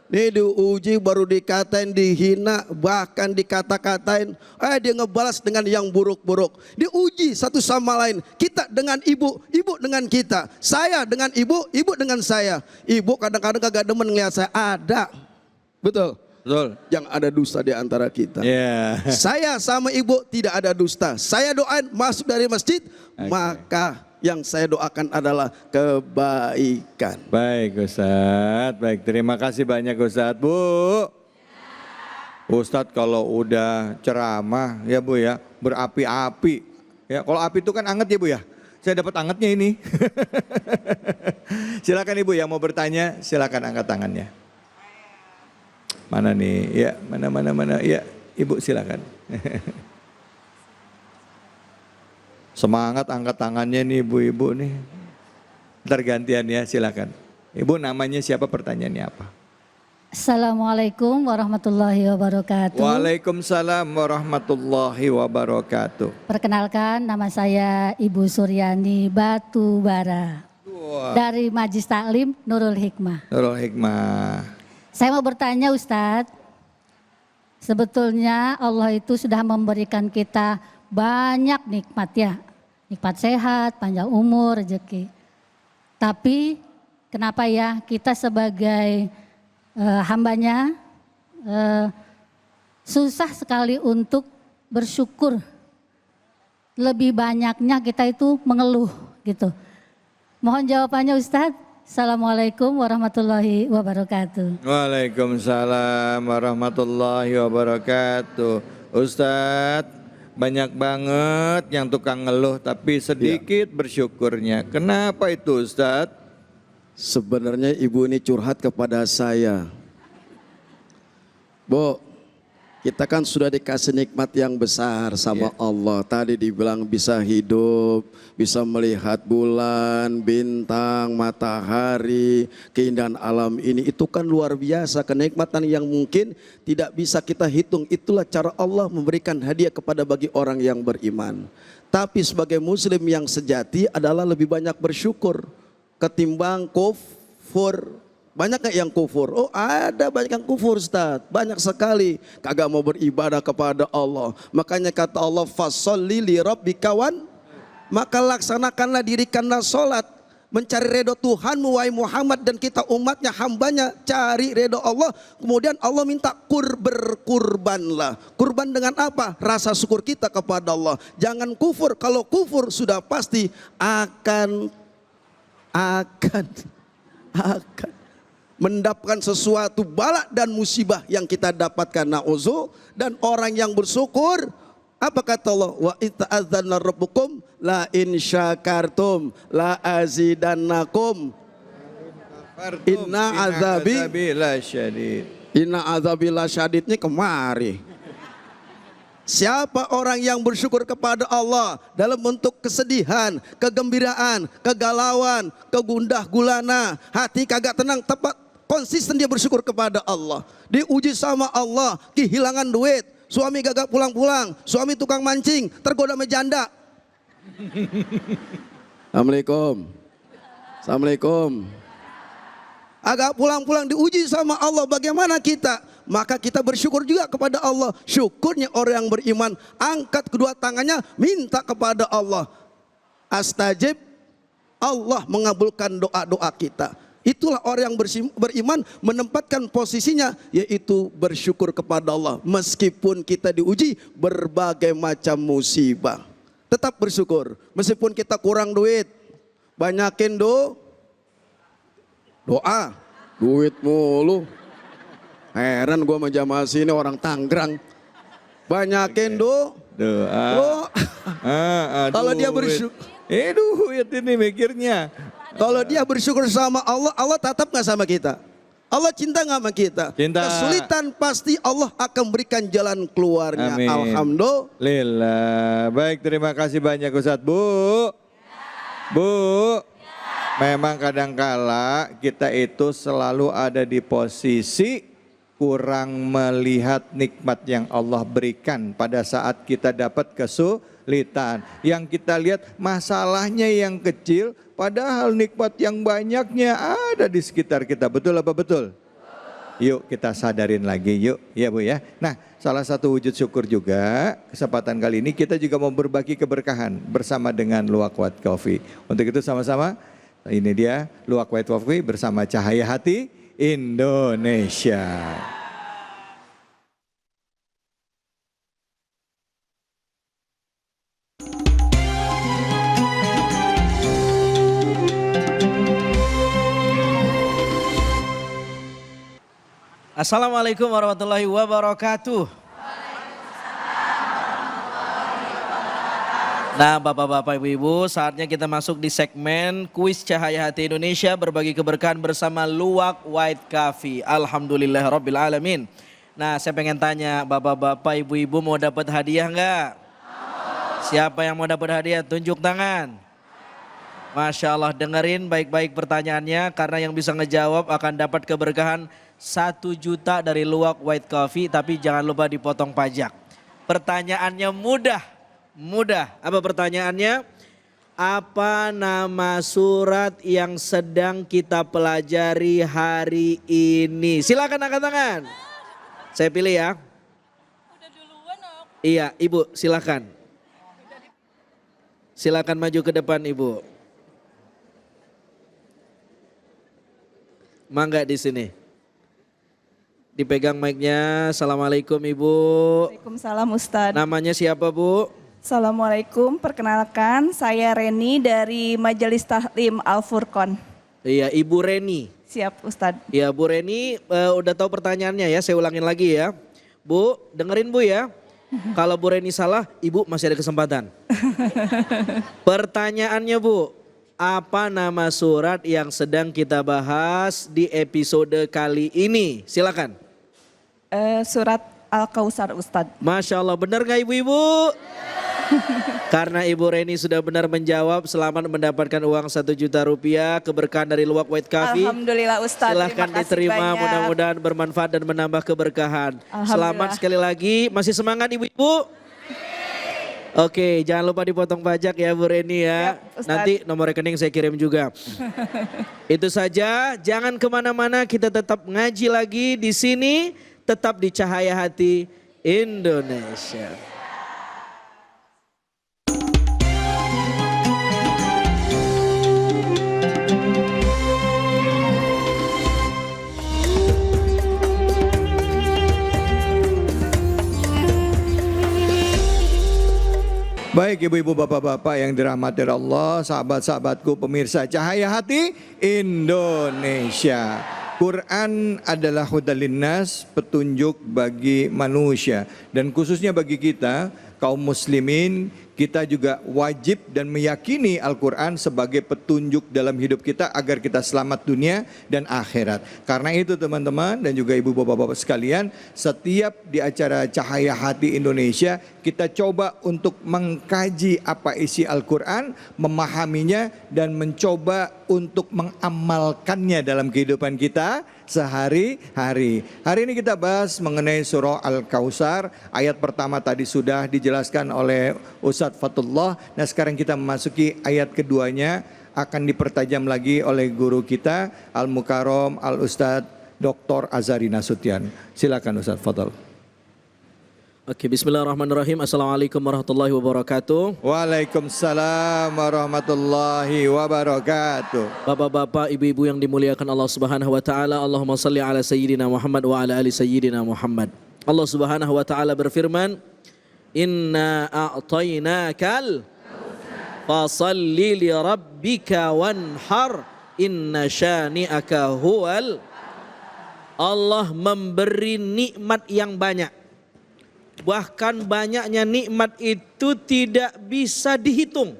Ini diuji baru dikatain, dihina, bahkan dikata-katain. Dia ngebalas dengan yang buruk-buruk. Diuji satu sama lain. Kita dengan ibu, ibu dengan kita. Saya dengan ibu, ibu dengan saya. Ibu kadang-kadang kagak demen ngeliat saya. Ada. Betul? Betul. Yang ada dusta di antara kita. Yeah. Saya sama ibu tidak ada dusta. Saya doain masuk dari masjid, maka yang saya doakan adalah kebaikan. Baik Ustadz, baik, terima kasih banyak Ustadz. Bu, Ustadz kalau udah ceramah ya Bu ya, berapi-api. Ya, kalau api itu kan anget ya Bu ya. Saya dapat angetnya ini. Silakan Ibu yang mau bertanya, silakan angkat tangannya. Mana nih? Ya, mana. Ya, Ibu silakan. Semangat angkat tangannya nih ibu-ibu nih. Ntar gantian ya, silakan. Ibu namanya siapa, pertanyaannya apa? Assalamualaikum warahmatullahi wabarakatuh. Waalaikumsalam warahmatullahi wabarakatuh. Perkenalkan, nama saya Ibu Suryani Batubara. Dari Majlis Taklim Nurul Hikmah. Nurul Hikmah. Saya mau bertanya Ustadz, sebetulnya Allah itu sudah memberikan kita banyak nikmat ya. Nikmat sehat, panjang umur, rezeki. Tapi kenapa ya kita sebagai hambanya susah sekali untuk bersyukur. Lebih banyaknya kita itu mengeluh gitu. Mohon jawabannya Ustadz. Assalamualaikum warahmatullahi wabarakatuh. Waalaikumsalam warahmatullahi wabarakatuh. Ustadz, banyak banget yang tukang ngeluh tapi sedikit bersyukurnya. Kenapa itu Ustadz? Sebenarnya ibu ini curhat kepada saya. Bu, kita kan sudah dikasih nikmat yang besar sama Allah. Tadi dibilang bisa hidup, bisa melihat bulan, bintang, matahari, keindahan alam ini. Itu kan luar biasa, kenikmatan yang mungkin tidak bisa kita hitung. Itulah cara Allah memberikan hadiah kepada bagi orang yang beriman. Tapi sebagai muslim yang sejati adalah lebih banyak bersyukur ketimbang kufur. Banyak gak yang kufur? Oh ada banyak yang kufur Ustaz, banyak sekali. Kagak mau beribadah kepada Allah. Makanya kata Allah, fasholli li rabbika wan, maka laksanakanlah, dirikanlah solat, mencari ridho Tuhanmu wahai Muhammad, dan kita umatnya, hambanya, cari ridho Allah. Kemudian Allah minta berkurbanlah. Kurban dengan apa? Rasa syukur kita kepada Allah. Jangan kufur. Kalau kufur sudah pasti akan mendapatkan sesuatu bala dan musibah yang kita dapatkan, na'udzu. Dan orang yang bersyukur, apa kata Allah? Wa ita'adzana rabbukum la in syakartum la azidannakum inna azabi la syadid. Inna azabi la syadidnya kemari. Siapa orang yang bersyukur kepada Allah dalam bentuk kesedihan, kegembiraan, kegalauan, kegundah gulana, hati kagak tenang, tepat konsisten dia bersyukur kepada Allah. Diuji sama Allah, kehilangan duit, suami gagak pulang-pulang, suami tukang mancing, tergoda sama janda. Assalamualaikum. Assalamualaikum. Agak pulang-pulang diuji sama Allah, bagaimana kita? Maka kita bersyukur juga kepada Allah. Syukurnya orang yang beriman, angkat kedua tangannya, minta kepada Allah. Astajib, Allah mengabulkan doa-doa kita. Itulah orang yang beriman, menempatkan posisinya, yaitu bersyukur kepada Allah. Meskipun kita diuji berbagai macam musibah, tetap bersyukur. Meskipun kita kurang duit, banyakin doa. Duit mulu. Heran gue sama jamaah sini orang Tangerang. Banyakin doa. Kalau dia bersyukur, duit ini mikirnya. Kalau dia bersyukur sama Allah, Allah tatap gak sama kita? Allah cinta gak sama kita? Cinta. Kesulitan pasti Allah akan berikan jalan keluarnya. Amin. Alhamdulillah. Baik, terima kasih banyak Ustadz. Bu, memang kadangkala kita itu selalu ada di posisi kurang melihat nikmat yang Allah berikan pada saat kita dapat kesulitan. Yang kita lihat masalahnya yang kecil, padahal nikmat yang banyaknya ada di sekitar kita. Betul apa betul? Yuk kita sadarin lagi yuk, ya Bu ya. Nah, salah satu wujud syukur juga, kesempatan kali ini kita juga mau berbagi keberkahan bersama dengan Luwak White Coffee. Untuk itu sama-sama, ini dia Luwak White Coffee bersama Cahaya Hati Indonesia. Assalamualaikum warahmatullahi wabarakatuh. Nah Bapak-Bapak Ibu-Ibu, saatnya kita masuk di segmen kuis Cahaya Hati Indonesia, berbagi keberkahan bersama Luwak White Coffee. Alhamdulillahirrabbilalamin. Nah saya pengen tanya Bapak-Bapak Ibu-Ibu mau dapat hadiah enggak? Siapa yang mau dapat hadiah? Tunjuk tangan. Masya Allah, dengerin baik-baik pertanyaannya, karena yang bisa ngejawab akan dapat keberkahan 1 juta dari Luwak White Coffee, tapi jangan lupa dipotong pajak. Pertanyaannya mudah. Apa pertanyaannya? Apa nama surat yang sedang kita pelajari hari ini? Silakan angkat tangan. Saya pilih ya. Udah duluan aku. Iya, Ibu silakan. Silakan maju ke depan Ibu. Mangga di sini. Dipegang mic-nya. Assalamualaikum Ibu. Waalaikumsalam Ustadz. Namanya siapa Bu? Assalamualaikum, perkenalkan saya Reni dari Majelis Tahlim Al-Furqon. Iya, Ibu Reni. Siap Ustadz. Iya, Bu Reni udah tahu pertanyaannya ya, saya ulangin lagi ya. Bu, dengerin Bu ya. Kalau Bu Reni salah, Ibu masih ada kesempatan. Pertanyaannya Bu, apa nama surat yang sedang kita bahas di episode kali ini? Silakan. Surat Al-Kautsar Ustadz. Masya Allah, benar gak ibu-ibu? Karena Ibu Reni sudah benar menjawab, selamat mendapatkan uang 1 juta rupiah, keberkahan dari Luwak White Coffee. Alhamdulillah Ustadz. Silahkan diterima, mudah-mudahan bermanfaat dan menambah keberkahan. Selamat sekali lagi, masih semangat ibu-ibu? Oke, jangan lupa dipotong pajak ya Bu Reni ya. Siap, Ustadz. Nanti nomor rekening saya kirim juga. Itu saja, jangan kemana-mana, kita tetap ngaji lagi di sini, tetap di Cahaya Hati Indonesia. Baik ibu-ibu bapak-bapak yang dirahmati Allah, sahabat-sahabatku pemirsa Cahaya Hati Indonesia. Quran adalah hudal linnas, petunjuk bagi manusia. Dan khususnya bagi kita, kaum muslimin, kita juga wajib dan meyakini Al-Quran sebagai petunjuk dalam hidup kita agar kita selamat dunia dan akhirat. Karena itu teman-teman dan juga ibu bapak-bapak sekalian, setiap di acara Cahaya Hati Indonesia, kita coba untuk mengkaji apa isi Al-Quran, memahaminya dan mencoba untuk mengamalkannya dalam kehidupan kita sehari-hari. Hari ini kita bahas mengenai surah Al-Kautsar. Ayat pertama tadi sudah dijelaskan oleh Ustadz Fatullah. Nah sekarang kita memasuki ayat keduanya, akan dipertajam lagi oleh guru kita Al-Mukarram Al-Ustadz Dr. Azhari Nasution. Silakan Ustadz Fadl. Oke, bismillahirrahmanirrahim. Assalamualaikum warahmatullahi wabarakatuh. Waalaikumsalam warahmatullahi wabarakatuh. Bapak-bapak, ibu-ibu yang dimuliakan Allah Subhanahu wa taala, Allahumma shalli ala sayyidina Muhammad wa ala ali sayyidina Muhammad. Allah Subhanahu wa taala berfirman, "Inna a'tainakal fasalli li rabbika wanhar, inna syani'aka huwal." Allah memberi nikmat yang banyak. Bahkan banyaknya nikmat itu tidak bisa dihitung.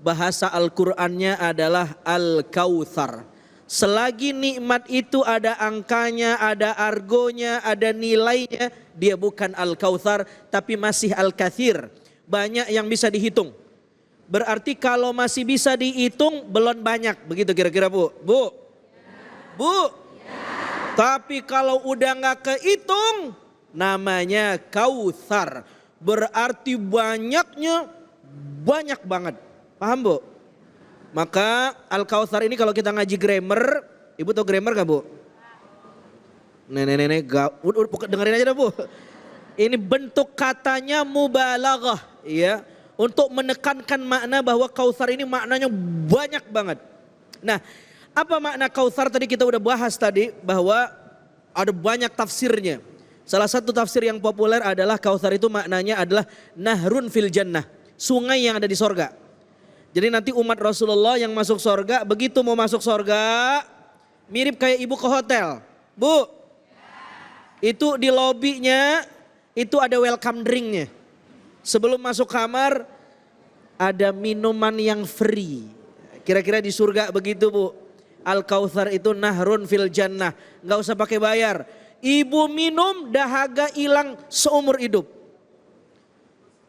Bahasa Al-Qur'annya adalah Al-Kautsar. Selagi nikmat itu ada angkanya, ada argonya, ada nilainya, dia bukan Al-Kautsar tapi masih Al-Katsir. Banyak yang bisa dihitung. Berarti kalau masih bisa dihitung belum banyak. Begitu kira-kira Bu? Bu? Bu? Tapi kalau udah gak kehitung, namanya Kautsar. Berarti banyaknya banyak banget. Paham Bu? Maka Al-Kautsar ini kalau kita ngaji grammar, ibu tahu grammar gak Bu? Nenek-nenek dengerin aja dah Bu. Ini bentuk katanya mubalaghah, ya, untuk menekankan makna bahwa Kautsar ini maknanya banyak banget. Nah, apa makna Kautsar tadi kita udah bahas tadi, bahwa ada banyak tafsirnya. Salah satu tafsir yang populer adalah Kautsar itu maknanya adalah nahrun fil jannah, sungai yang ada di sorga. Jadi nanti umat Rasulullah yang masuk sorga, begitu mau masuk sorga, mirip kayak ibu ke hotel. Bu, itu di lobinya itu ada welcome drinknya. Sebelum masuk kamar ada minuman yang free. Kira-kira di surga begitu Bu. Al-Kautsar itu nahrun fil jannah, nggak usah pakai bayar. Ibu minum dahaga hilang seumur hidup.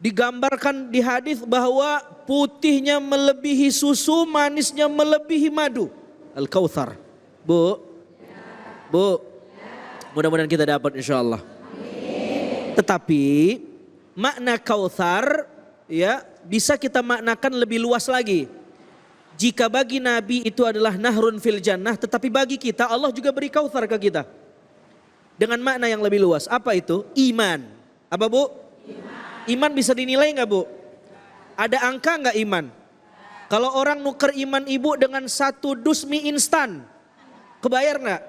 Digambarkan di hadis bahwa putihnya melebihi susu, manisnya melebihi madu. Al-Kautsar. Bu. Bu. Mudah-mudahan kita dapat insyaallah. Tetapi makna Kautsar ya bisa kita maknakan lebih luas lagi. Jika bagi Nabi itu adalah nahrun fil jannah, tetapi bagi kita Allah juga beri Kautsar ke kita. Dengan makna yang lebih luas. Apa itu? Iman. Apa Bu? Iman bisa dinilai nggak Bu? Ada angka nggak iman? Kalau orang nuker iman ibu dengan 1 dus mie instan, kebayar nggak?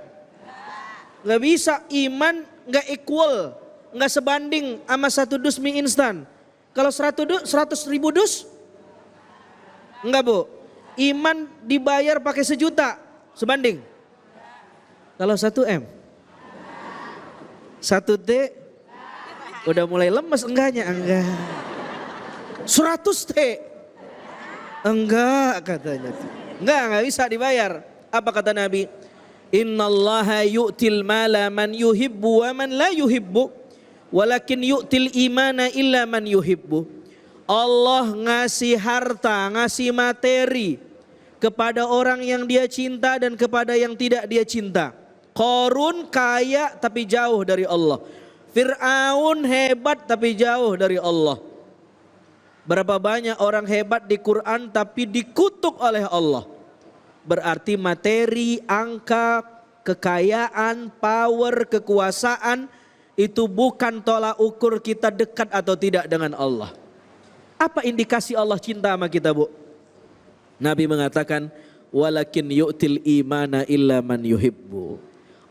Nggak bisa. Iman nggak equal, nggak sebanding sama 1 dus mie instan. Kalau 100 ribu dus, enggak Bu. Iman dibayar pakai 1 juta, sebanding. Kalau 1 M, 1 T, udah mulai lemes enggaknya? Enggak. 100 T, enggak katanya. Enggak bisa dibayar. Apa kata Nabi? Innallaha yu'til mala man yuhibbu wa man la yuhibbu. Walakin yu'til imana illa man yuhibbu. Allah ngasih harta, ngasih materi kepada orang yang dia cinta dan kepada yang tidak dia cinta. Qarun kaya tapi jauh dari Allah. Fir'aun hebat tapi jauh dari Allah. Berapa banyak orang hebat di Quran tapi dikutuk oleh Allah. Berarti materi, angka, kekayaan, power, kekuasaan itu bukan tolak ukur kita dekat atau tidak dengan Allah. Apa indikasi Allah cinta sama kita, Bu? Nabi mengatakan, walakin yu'til imana illa man yuhibbu.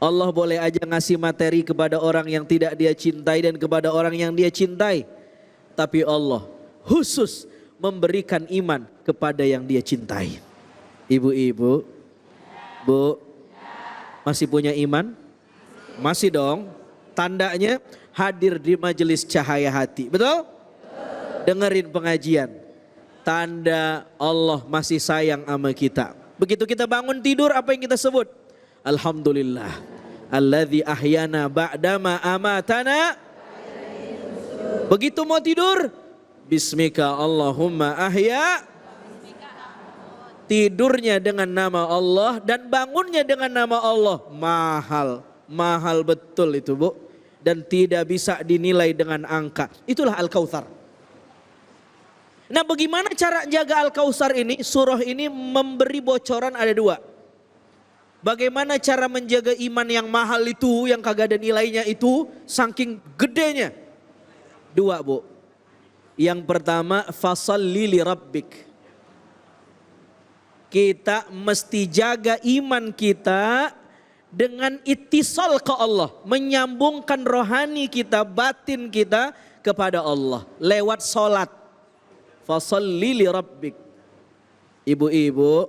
Allah boleh aja ngasih materi kepada orang yang tidak dia cintai dan kepada orang yang dia cintai. Tapi Allah khusus memberikan iman kepada yang dia cintai. Ibu-ibu, Bu, masih punya iman? Masih dong. Tandanya hadir di majelis cahaya hati. Betul? Dengerin pengajian. Tanda Allah masih sayang sama kita. Begitu kita bangun tidur, apa yang kita sebut? Alhamdulillah. Alladzi ahyana ba'dama amatana. Begitu mau tidur, Bismika Allahumma ahya. Tidurnya dengan nama Allah dan bangunnya dengan nama Allah. Mahal, mahal betul itu, Bu. Dan tidak bisa dinilai dengan angka. Itulah Al-Kautsar. Nah, bagaimana cara jaga Al-Kautsar ini? Surah ini memberi bocoran ada dua. Bagaimana cara menjaga iman yang mahal itu, yang kagak ada nilainya itu, saking gedenya. Dua, Bu. Yang pertama, fasalli li rabbik. Kita mesti jaga iman kita dengan ittisal ke Allah. Menyambungkan rohani kita, batin kita kepada Allah. Lewat sholat. Fasalli li rabbik. Ibu-ibu,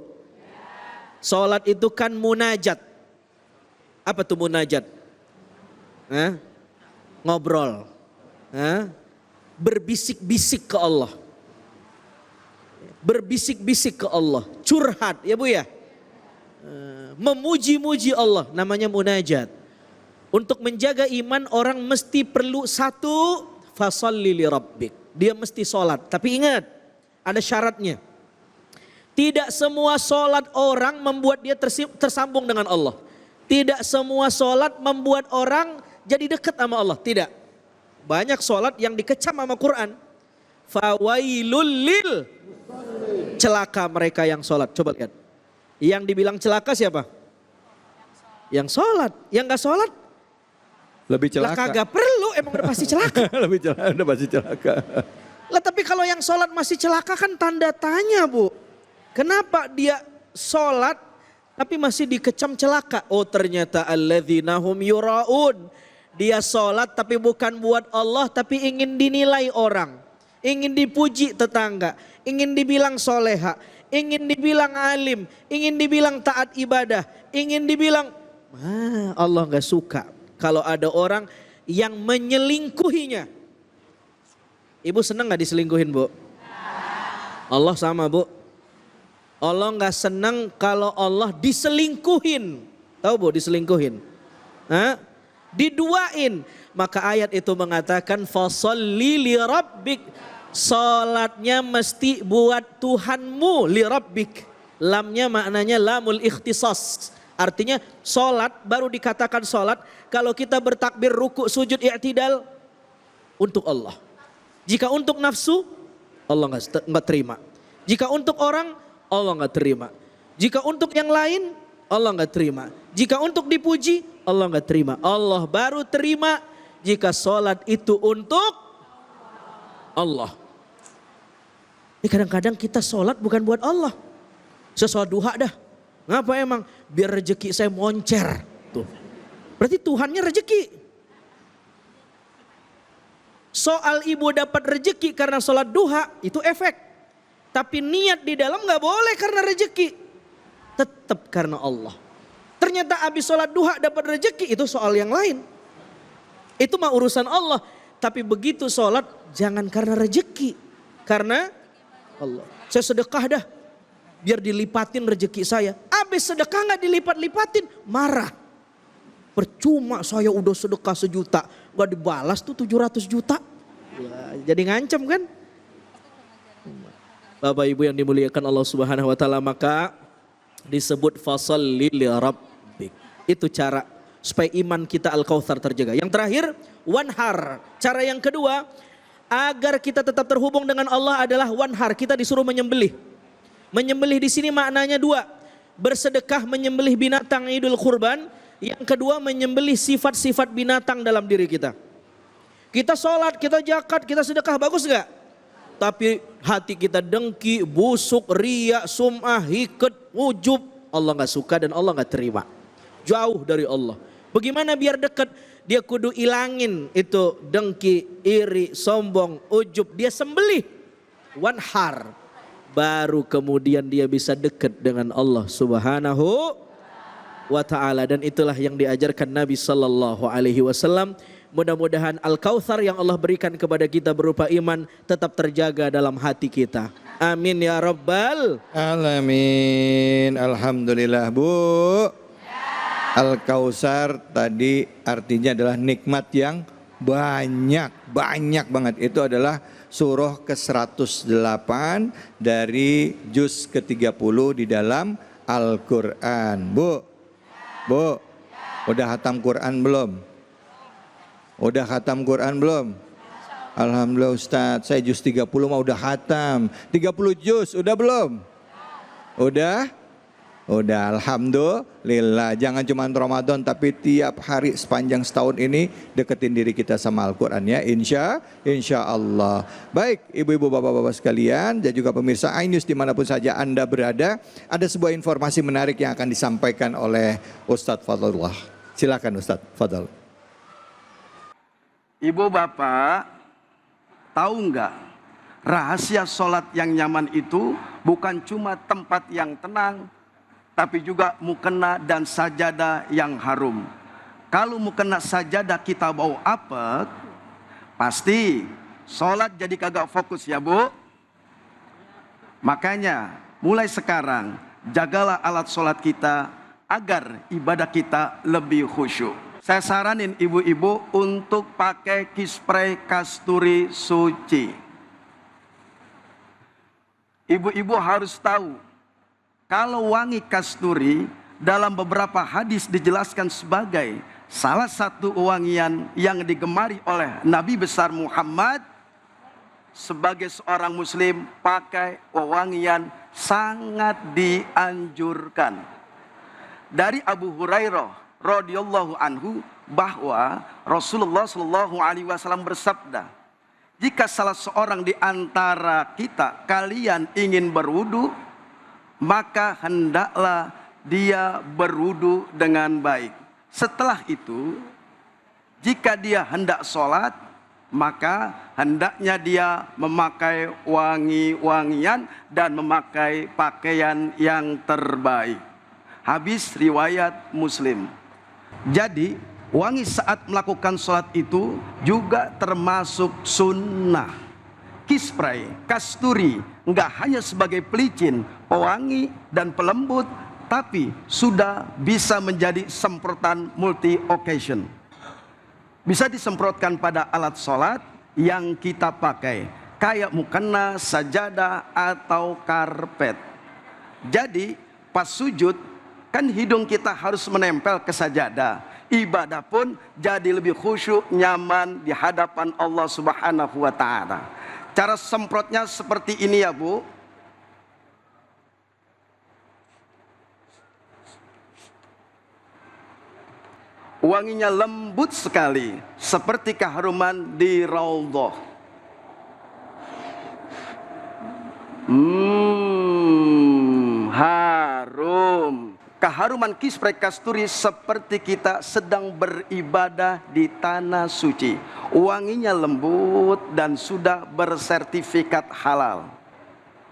sholat itu kan munajat. Apa tuh munajat? Ngobrol. Berbisik-bisik ke Allah. Berbisik-bisik ke Allah. Curhat ya Bu ya. Memuji-muji Allah, namanya munajat. Untuk menjaga iman orang mesti perlu satu, fasalli li rabbik. Dia mesti sholat. Tapi ingat, ada syaratnya. Tidak semua sholat orang membuat dia tersambung dengan Allah. Tidak semua sholat membuat orang jadi dekat sama Allah. Tidak. Banyak sholat yang dikecam sama Quran. Fawailul lil. Celaka mereka yang sholat. Coba lihat. Yang dibilang celaka siapa? Yang sholat. Yang gak sholat? Lebih celaka. Lah kagak perlu, emang udah pasti celaka. Lebih celaka, udah pasti celaka. Lah tapi kalau yang sholat masih celaka kan tanda tanya, Bu. Kenapa dia sholat tapi masih dikecam celaka? Oh ternyata alladzina hum yura'un. Dia sholat tapi bukan buat Allah, tapi ingin dinilai orang. Ingin dipuji tetangga. Ingin dibilang soleha. Ingin dibilang alim. Ingin dibilang taat ibadah. Ingin dibilang, Allah gak suka kalau ada orang yang menyelingkuhinya. Ibu senang gak diselingkuhin, Bu? Allah sama, Bu. Allah gak senang kalau Allah diselingkuhin. Tahu, Bu, diselingkuhin? Diduain. Maka ayat itu mengatakan fasalli li rabbik. Salatnya mesti buat Tuhanmu, li rabbik. Lamnya maknanya lamul ikhtisas. Artinya salat baru dikatakan salat kalau kita bertakbir, ruku, sujud, i'tidal untuk Allah. Jika untuk nafsu, Allah enggak terima. Jika untuk orang, Allah enggak terima. Jika untuk yang lain, Allah enggak terima. Jika untuk dipuji, Allah enggak terima. Allah baru terima jika salat itu untuk Allah. Ini kadang-kadang kita sholat bukan buat Allah. Saya sholat duha dah. Ngapa emang? Biar rezeki saya moncer. Tuh. Berarti Tuhannya rezeki. Soal ibu dapat rezeki karena sholat duha itu efek. Tapi niat di dalam gak boleh karena rezeki. Tetap karena Allah. Ternyata habis sholat duha dapat rezeki itu soal yang lain. Itu mah urusan Allah. Tapi begitu sholat jangan karena rezeki. Karena Allah. Saya sedekah dah. biar dilipatin rezeki saya. Habis sedekah nggak dilipat-lipatin, marah. Percuma saya udah sedekah 1 juta, nggak dibalas tuh 700 juta. Wah, jadi ngancam kan? Bapak Ibu yang dimuliakan Allah Subhanahu wa taala, maka disebut fasholli li rabbik. Itu cara supaya iman kita Al-Kautsar terjaga. Yang terakhir, wanhar. Cara yang kedua agar kita tetap terhubung dengan Allah adalah wanhar. Kita disuruh menyembelih. Menyembelih di sini maknanya 2. Bersedekah menyembelih binatang Idul Kurban. Yang kedua menyembelih sifat-sifat binatang dalam diri kita. Kita sholat, kita zakat, kita sedekah, bagus gak? Tapi hati kita dengki, busuk, riya, sum'ah, hiket, ujub. Allah gak suka dan Allah gak terima. Jauh dari Allah. Bagaimana biar dekat? Dia kudu ilangin itu dengki, iri, sombong, ujub. Dia sembelih. Wanhar. Baru kemudian dia bisa dekat dengan Allah Subhanahu wa ta'ala. Dan itulah yang diajarkan Nabi sallallahu alaihi wasallam. Mudah-mudahan Al-Kautsar yang Allah berikan kepada kita berupa iman tetap terjaga dalam hati kita. Amin ya rabbal Alamin. Alhamdulillah Bu. Al-Kautsar tadi artinya adalah nikmat yang banyak banget. Itu adalah surah ke-108 dari juz ke-30 di dalam Al-Quran. Bu, udah khatam Quran belum? Udah khatam Quran belum? Alhamdulillah Ustadz, saya juz 30 mah udah khatam. 30 juz udah belum? Udah, alhamdulillah. Jangan cuma Ramadan tapi tiap hari sepanjang setahun ini deketin diri kita sama Al-Quran ya, insya Allah. Baik ibu-ibu bapak-bapak sekalian dan juga pemirsa iNews dimanapun saja Anda berada, ada sebuah informasi menarik yang akan disampaikan oleh Ustadz Fadlullah. Silakan Ustadz Fadl. Ibu bapak, tahu nggak rahasia sholat yang nyaman itu bukan cuma tempat yang tenang, tapi juga mukena dan sajadah yang harum. Kalau mukena sajadah kita bau apek, pasti sholat jadi kagak fokus ya Bu. Makanya mulai sekarang jagalah alat sholat kita agar ibadah kita lebih khusyuk. Saya saranin ibu-ibu untuk pakai kispray kasturi suci. Ibu-ibu harus tahu, kalau wangi kasturi dalam beberapa hadis dijelaskan sebagai salah satu wangian yang digemari oleh Nabi besar Muhammad. Sebagai seorang muslim pakai wangian sangat dianjurkan. Dari Abu Hurairah radhiyallahu anhu bahwa Rasulullah sallallahu alaihi wasallam bersabda, jika salah seorang di antara kita kalian ingin berwudu, maka hendaklah dia berwudu dengan baik. Setelah itu, jika dia hendak sholat, maka hendaknya dia memakai wangi-wangian dan memakai pakaian yang terbaik. Habis riwayat Muslim. Jadi wangi saat melakukan sholat itu juga termasuk sunnah. Kispray, kasturi nggak hanya sebagai pelicin, pewangi dan pelembut, tapi sudah bisa menjadi semprotan multi occasion. Bisa disemprotkan pada alat sholat yang kita pakai, kayak mukena, sajadah atau karpet. Jadi pas sujud kan hidung kita harus menempel ke sajadah. Ibadah pun jadi lebih khusyuk, nyaman di hadapan Allah Subhanahu wa ta'ala. Cara semprotnya seperti ini ya Bu. Wanginya lembut sekali, seperti keharuman di raudhah. Harum. Keharuman kispray kasturi seperti kita sedang beribadah di tanah suci. Wanginya lembut dan sudah bersertifikat halal.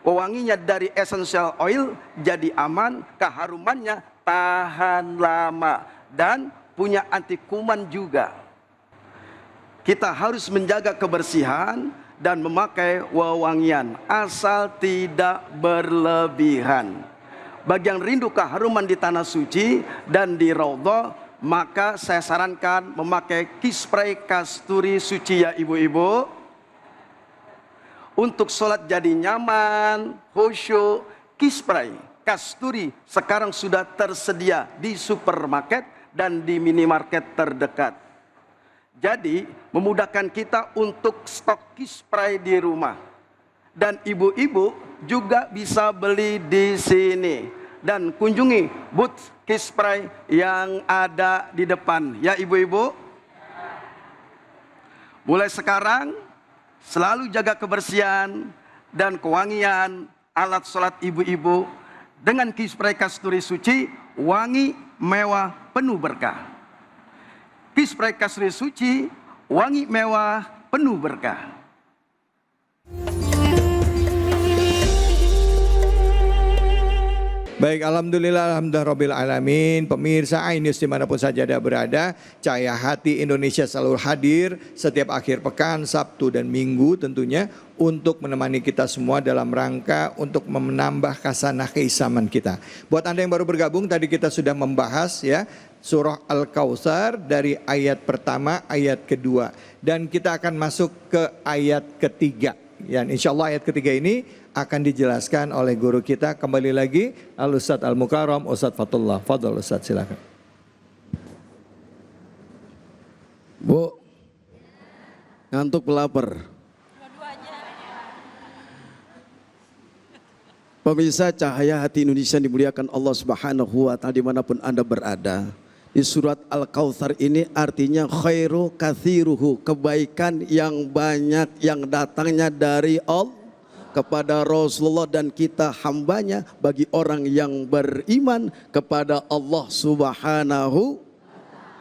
Wanginya dari essential oil jadi aman, keharumannya tahan lama dan punya anti kuman juga. Kita harus menjaga kebersihan dan memakai wewangian, asal tidak berlebihan. Bagi yang rindu keharuman di tanah suci dan di Raudhah, maka saya sarankan memakai kispray kasturi suci ya ibu-ibu. Untuk sholat jadi nyaman, khusyuk, kispray kasturi sekarang sudah tersedia di supermarket dan di minimarket terdekat. Jadi memudahkan kita untuk stok kispray di rumah. Dan ibu-ibu juga bisa beli di sini. Dan kunjungi booth kispray yang ada di depan. Ya ibu-ibu. Mulai sekarang selalu jaga kebersihan dan kewangian alat sholat ibu-ibu dengan kispray kasturi suci, wangi, mewah, penuh berkah. Kispray kasturi suci, wangi, mewah, penuh berkah. Baik, alhamdulillah, alhamdulillah, alamin. Pemirsa iNews dimanapun saja Anda berada, Cahaya Hati Indonesia selalu hadir setiap akhir pekan, Sabtu dan Minggu tentunya, untuk menemani kita semua dalam rangka untuk menambah khasanah keislaman kita. Buat Anda yang baru bergabung, tadi kita sudah membahas ya surah Al-Kautsar dari ayat pertama, ayat kedua, dan kita akan masuk ke ayat ketiga. Ya, insya Allah ayat ketiga ini akan dijelaskan oleh guru kita kembali lagi Al-Ustadz Al-Mukarram, Ustadz Fatullah. Fadhol Ustadz, silakan. Bu, ngantuk pelapar. Pemirsa Cahaya Hati Indonesia dimuliakan Allah Subhanahu wa Ta'ala dimanapun Anda berada. Di surat Al-Kautsar ini artinya khairu kathiruhu, kebaikan yang banyak yang datangnya dari Allah kepada Rasulullah dan kita hambanya bagi orang yang beriman kepada Allah Subhanahu.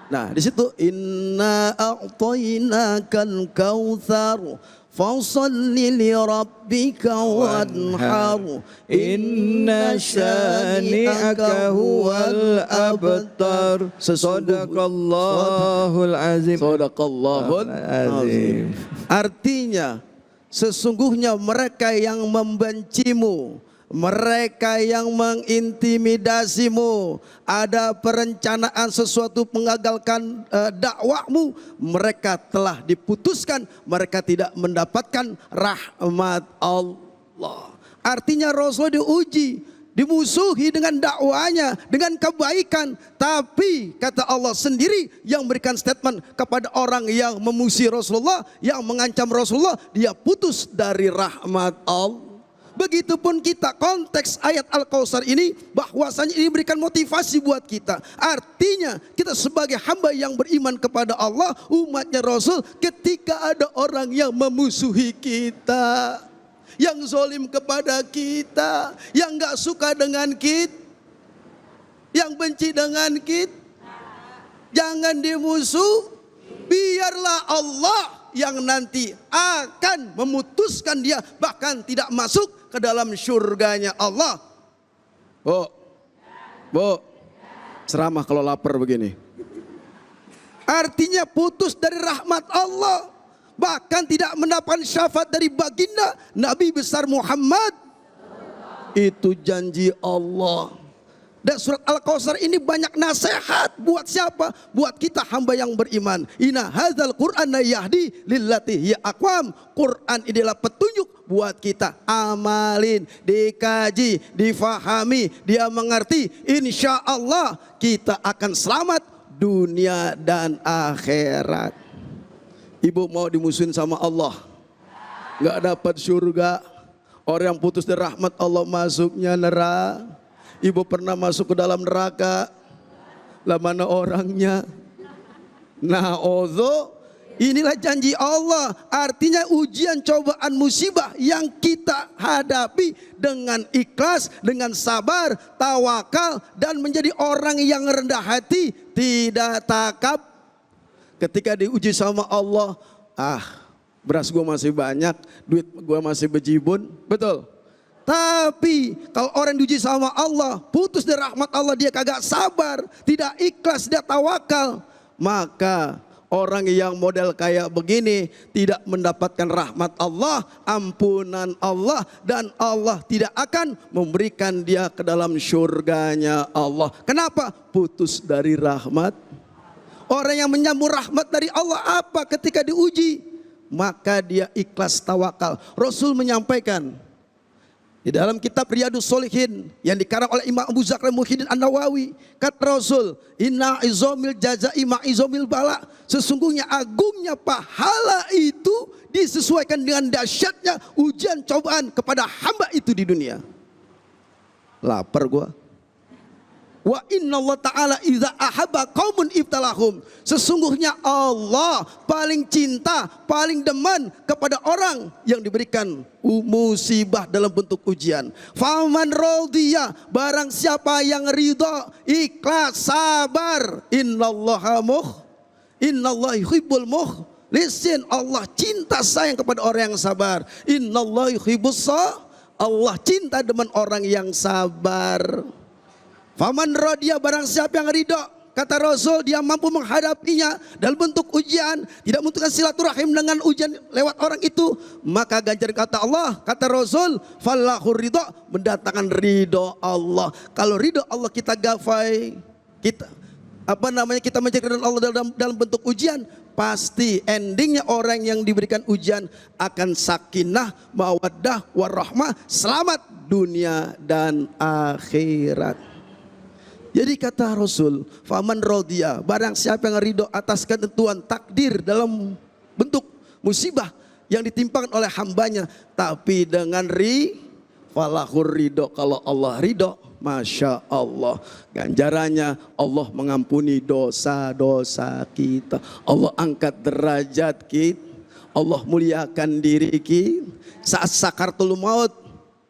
Nah, di situ inna a'tainakal kautsar fasholli li rabbika wanhar inna syani'aka huwal abtar. Sadaqallahul azim. Sadaqallahul azim. Artinya sesungguhnya mereka yang membencimu, mereka yang mengintimidasimu, ada perencanaan sesuatu mengagalkan dakwahmu, mereka telah diputuskan, mereka tidak mendapatkan rahmat Allah. Artinya Rasul diuji, dimusuhi dengan dakwanya, dengan kebaikan. Tapi kata Allah sendiri yang memberikan statement kepada orang yang memusuhi Rasulullah, yang mengancam Rasulullah, dia putus dari rahmat Allah. Begitupun kita, konteks ayat Al-Kautsar ini bahwasanya ini berikan motivasi buat kita. Artinya kita sebagai hamba yang beriman kepada Allah, umatnya Rasul, ketika ada orang yang memusuhi kita, yang zalim kepada kita, yang gak suka dengan kita, yang benci dengan kita, jangan dimusuh. Biarlah Allah yang nanti akan memutuskan dia, bahkan tidak masuk ke dalam surganya Allah. Bu, ceramah kalau lapar begini. Artinya putus dari rahmat Allah, bahkan tidak mendapat syafaat dari baginda Nabi besar Muhammad. Itu janji Allah. Dan surat Al-Kautsar ini banyak nasihat buat siapa? Buat kita hamba yang beriman. Inna hadzal Qur'ana yahdi lillati hiya aqwam. Quran ini adalah petunjuk buat kita. Amalin, dikaji, difahami, dia mengerti. Insya Allah kita akan selamat dunia dan akhirat. Ibu mau dimusuhin sama Allah, nggak dapat surga. Orang yang putus dari rahmat Allah masuknya neraka. Ibu pernah masuk ke dalam neraka, lah mana orangnya? Na'udzu. Inilah janji Allah. Artinya ujian, cobaan, musibah yang kita hadapi dengan ikhlas, dengan sabar, tawakal, dan menjadi orang yang rendah hati, tidak takab. Ketika diuji sama Allah, beras gua masih banyak, duit gua masih bejibun, betul. Tapi kalau orang diuji sama Allah, putus dari rahmat Allah, dia kagak sabar, tidak ikhlas, tidak tawakal, maka Orang yang model kayak begini tidak mendapatkan rahmat Allah, ampunan Allah, dan Allah tidak akan memberikan dia ke dalam surganya Allah. Kenapa? Putus dari rahmat. Orang yang menyambung rahmat dari Allah apa? Ketika diuji, maka dia ikhlas tawakal. Rasul menyampaikan di dalam kitab Riyadus Shalihin yang dikarang oleh Imam Abu Bakar Muhyiddin An-Nawawi, kata Rasul, inna izomil jazai ma izomil bala, sesungguhnya agungnya pahala itu disesuaikan dengan dahsyatnya ujian cobaan kepada hamba itu di dunia. Lapar gua. Wa inna Allah ta'ala iza ahabba qaumun ibtalahum, sesungguhnya Allah paling cinta, paling demen kepada orang yang diberikan musibah dalam bentuk ujian. Faman radhiya, barang siapa yang ridha, ikhlas, sabar, innallaha yuhibbul mukhlisin, Allah cinta sayang kepada orang yang sabar. Innallaha yuhibbus, Allah cinta demen orang yang sabar. Faman radhiya, barang siapa yang ridho, kata Rasul, dia mampu menghadapinya dalam bentuk ujian, tidak membutuhkan silaturahim dengan ujian lewat orang itu, maka ganjar kata Allah, kata Rasul, falahur ridho, mendatangkan ridho Allah. Kalau ridho Allah kita gapai, kita kita mencari Allah dalam bentuk ujian, pasti endingnya orang yang diberikan ujian akan sakinah, mawaddah, warahmah, selamat dunia dan akhirat. Jadi kata Rasul, faman radhiya, barang siapa yang ridho atas ketentuan takdir dalam bentuk musibah yang ditimpakan oleh hambanya, tapi dengan falahur ridho, kalau Allah ridho, masya Allah, ganjarannya Allah mengampuni dosa-dosa kita, Allah angkat derajat kita, Allah muliakan diri kita. Saat sakaratul maut,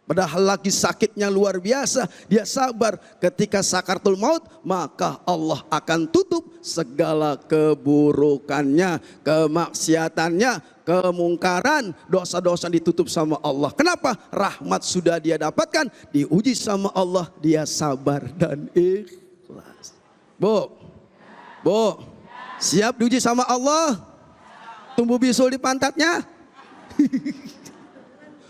padahal lagi sakitnya luar biasa, dia sabar. Ketika sakaratul maut, maka Allah akan tutup segala keburukannya, kemaksiatannya, kemungkaran, dosa-dosa ditutup sama Allah. Kenapa? Rahmat sudah dia dapatkan, diuji sama Allah, dia sabar dan ikhlas. Bu, siap diuji sama Allah? Tumbuh bisul di pantatnya?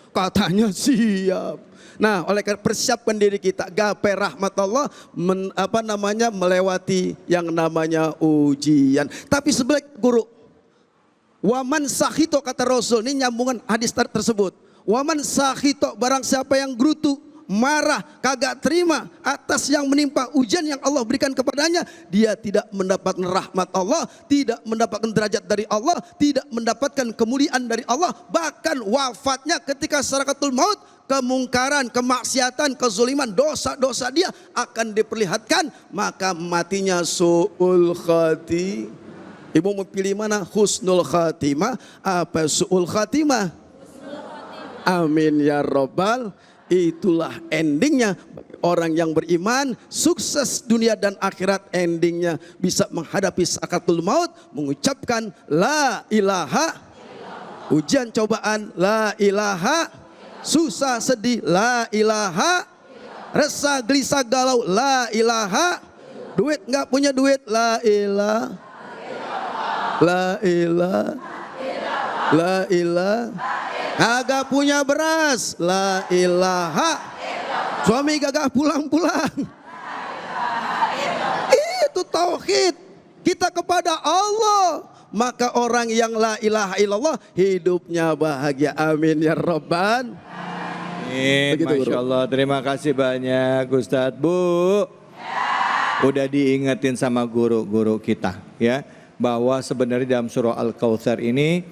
Katanya siap. Nah, oleh karena persiapkan diri kita gapai rahmat Allah, melewati yang namanya ujian. Tapi sebagai guru, waman sahito, kata Rasul, ini nyambungan hadis tersebut. Waman sahito, barang siapa yang gerutu, marah, kagak terima atas yang menimpa ujian yang Allah berikan kepadanya, dia tidak mendapatkan rahmat Allah, tidak mendapatkan derajat dari Allah, tidak mendapatkan kemuliaan dari Allah, bahkan wafatnya ketika sakaratul maut, kemungkaran, kemaksiatan, kezuliman, dosa-dosa dia akan diperlihatkan, maka matinya su'ul khati. Ibu mau pilih mana? Husnul khatimah apa su'ul khatimah? Amin ya Rabbal. Itulah endingnya orang yang beriman, sukses dunia dan akhirat, endingnya bisa menghadapi sakaratul maut, mengucapkan la ilaha, ujian cobaan la ilaha, susah sedih la ilaha, resah gelisah galau la ilaha, duit nggak punya duit la ilaha, la ilaha, la ilaha, kagak punya beras la ilaha, suami gagah pulang-pulang, itu tauhid kita kepada Allah. Maka orang yang la ilaha illallah hidupnya bahagia. Amin ya Rabban. Masya Allah, terima kasih banyak Ustadz. Bu, udah diingetin sama guru-guru kita ya, bahwa sebenarnya dalam surah Al-Kautsar ini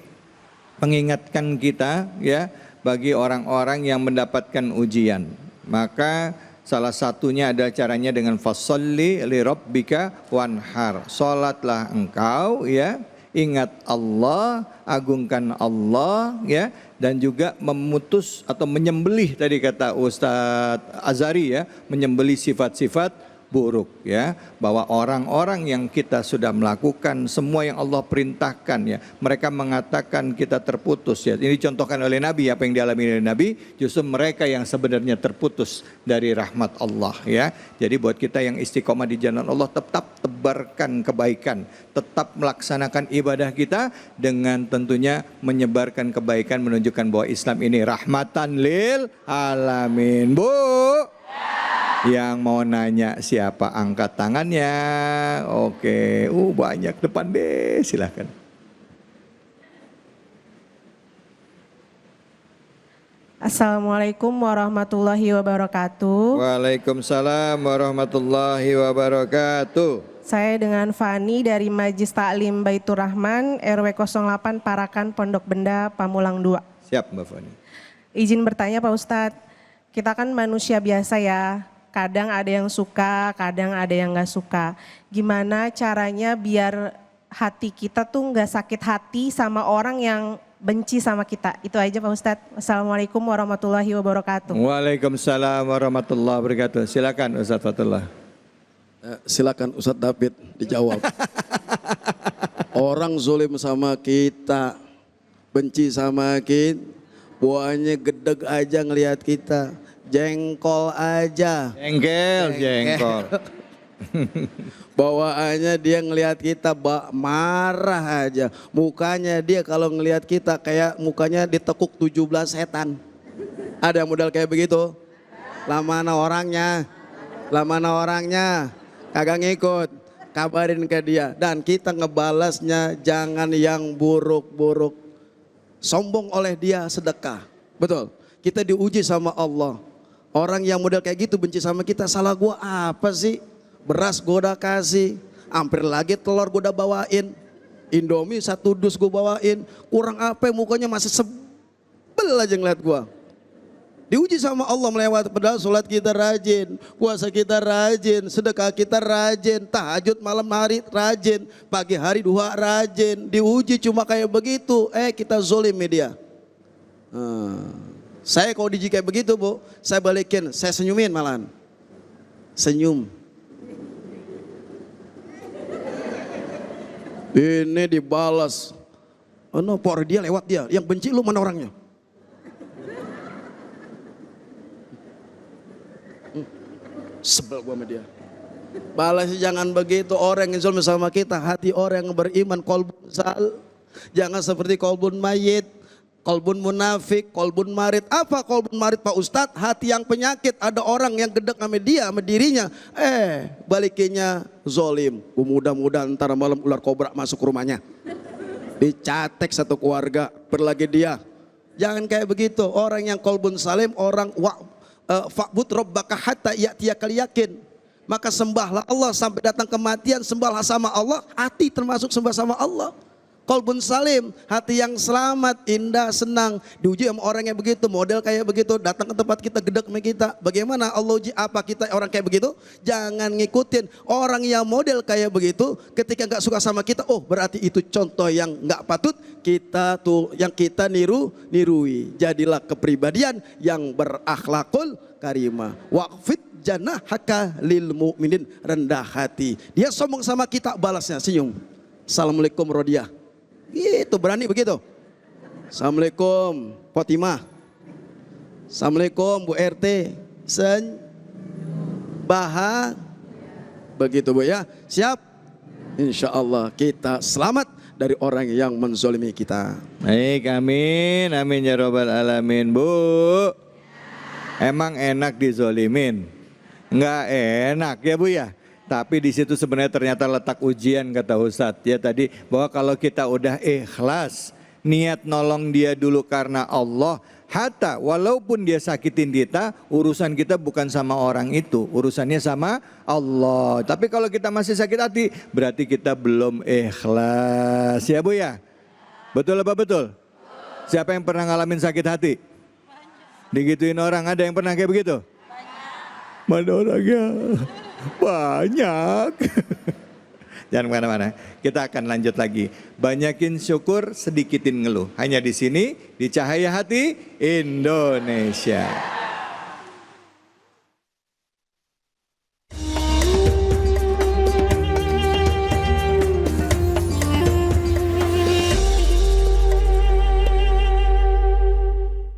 mengingatkan kita ya, bagi orang-orang yang mendapatkan ujian. Maka salah satunya ada caranya dengan fasholli li rabbika wanhar. Salatlah engkau ya, ingat Allah, agungkan Allah ya, dan juga memutus atau menyembelih, tadi kata Ustadz Azhari ya, menyembelih sifat-sifat buruk ya, bahwa orang-orang yang kita sudah melakukan semua yang Allah perintahkan ya, mereka mengatakan kita terputus ya. Ini contohkan oleh Nabi, apa yang dialami oleh Nabi, justru mereka yang sebenarnya terputus dari rahmat Allah ya. Jadi buat kita yang istiqomah di jalan Allah, tetap tebarkan kebaikan, tetap melaksanakan ibadah kita dengan tentunya menyebarkan kebaikan, menunjukkan bahwa Islam ini rahmatan lil alamin. Bu, yang mau nanya siapa, angkat tangannya. Oke, banyak depan deh, silahkan. Assalamualaikum warahmatullahi wabarakatuh. Waalaikumsalam warahmatullahi wabarakatuh. Saya dengan Fani dari Majlis Taklim Baitur Rahman RW 08 Parakan Pondok Benda Pamulang 2. Siap Mbak Fani. Izin bertanya Pak Ustadz, kita kan manusia biasa ya. Kadang ada yang suka, kadang ada yang gak suka. Gimana caranya biar hati kita tuh gak sakit hati sama orang yang benci sama kita? Itu aja Pak Ustadz. Wassalamualaikum warahmatullahi wabarakatuh. Waalaikumsalam warahmatullahi wabarakatuh. Silakan Ustadz Fatullah. Silakan Ustadz David dijawab. Orang zolim sama kita, benci sama kita, buahnya gedeg aja ngelihat kita. Jengkol aja. Jengkol. Bawaannya dia ngelihat kita marah aja. Mukanya dia kalau ngelihat kita kayak mukanya ditekuk 17 setan. Ada model kayak begitu? Lah mana orangnya? Kagak ngikut. Kabarin ke dia. Dan kita ngebalasnya jangan yang buruk-buruk. Sombong oleh dia sedekah. Betul. Kita diuji sama Allah. Orang yang model kayak gitu benci sama kita, salah gua apa sih? Beras gua udah kasih, hampir lagi telur gua udah bawain, Indomie 1 dus gua bawain, kurang apa mukanya masih sebel aja ngeliat gua. Diuji sama Allah melewati, padahal sholat kita rajin, puasa kita rajin, sedekah kita rajin, tahajud malam hari rajin, pagi hari duha rajin. Diuji cuma kayak begitu, kita zolim media. Saya kalau diuji kayak begitu Bu, saya balikin, saya senyumin malahan. Senyum. Ini dibalas. Oh no, por dia lewat dia. Yang benci lu mana orangnya? Sebel gua sama dia. Balasnya jangan begitu, orang yang zolim sama kita, hati orang yang beriman kolbun sal. Jangan seperti kolbun mayit. Kolbun munafik, kolbun marid. Apa kolbun marid Pak Ustadz? Hati yang penyakit. Ada orang yang gedek sama dia, sama dirinya. Balikinnya zolim. Mudah-mudahan ntar malam ular kobra masuk rumahnya. Dicatek satu keluarga, berlagi dia. Jangan kayak begitu. Orang yang kolbun salim, orang fa'bud rabbaka hatta ya'tiyakal yakin. Maka sembahlah Allah sampai datang kematian, sembahlah sama Allah. Hati termasuk sembah sama Allah. Kolbun salim, hati yang selamat, indah, senang. Diuji sama orang yang begitu, model kayak begitu, datang ke tempat kita, gedek sama kita. Bagaimana Allah uji apa kita orang kayak begitu? Jangan ngikutin orang yang model kayak begitu. Ketika gak suka sama kita, berarti itu contoh yang gak patut kita tuh, yang kita nirui. Jadilah kepribadian yang berakhlakul karimah. Waqfid janahaka lil mu'minin, rendah hati. Dia sombong sama kita, balasnya senyum. Assalamualaikum Rodiah. Gitu, berani begitu. Assalamualaikum Fatimah. Assalamualaikum Bu RT. Begitu Bu ya. Siap? Insya Allah kita selamat dari orang yang menzolimi kita. Baik, amin, amin ya robbal alamin. Bu, emang enak dizolimin? Enggak enak ya Bu ya. Tapi di situ sebenarnya ternyata letak ujian kata Ustadz ya tadi, bahwa kalau kita udah ikhlas, niat nolong dia dulu karena Allah, hatta walaupun dia sakitin kita, urusan kita bukan sama orang itu, urusannya sama Allah. Tapi kalau kita masih sakit hati, berarti kita belum ikhlas ya Bu ya. Betul apa betul? Siapa yang pernah ngalamin sakit hati? Digituin orang, ada yang pernah kayak begitu? Mana orangnya? Banyak. Jangan kemana-mana. Kita akan lanjut lagi. Banyakin syukur, sedikitin ngeluh. Hanya di sini, di Cahaya Hati Indonesia.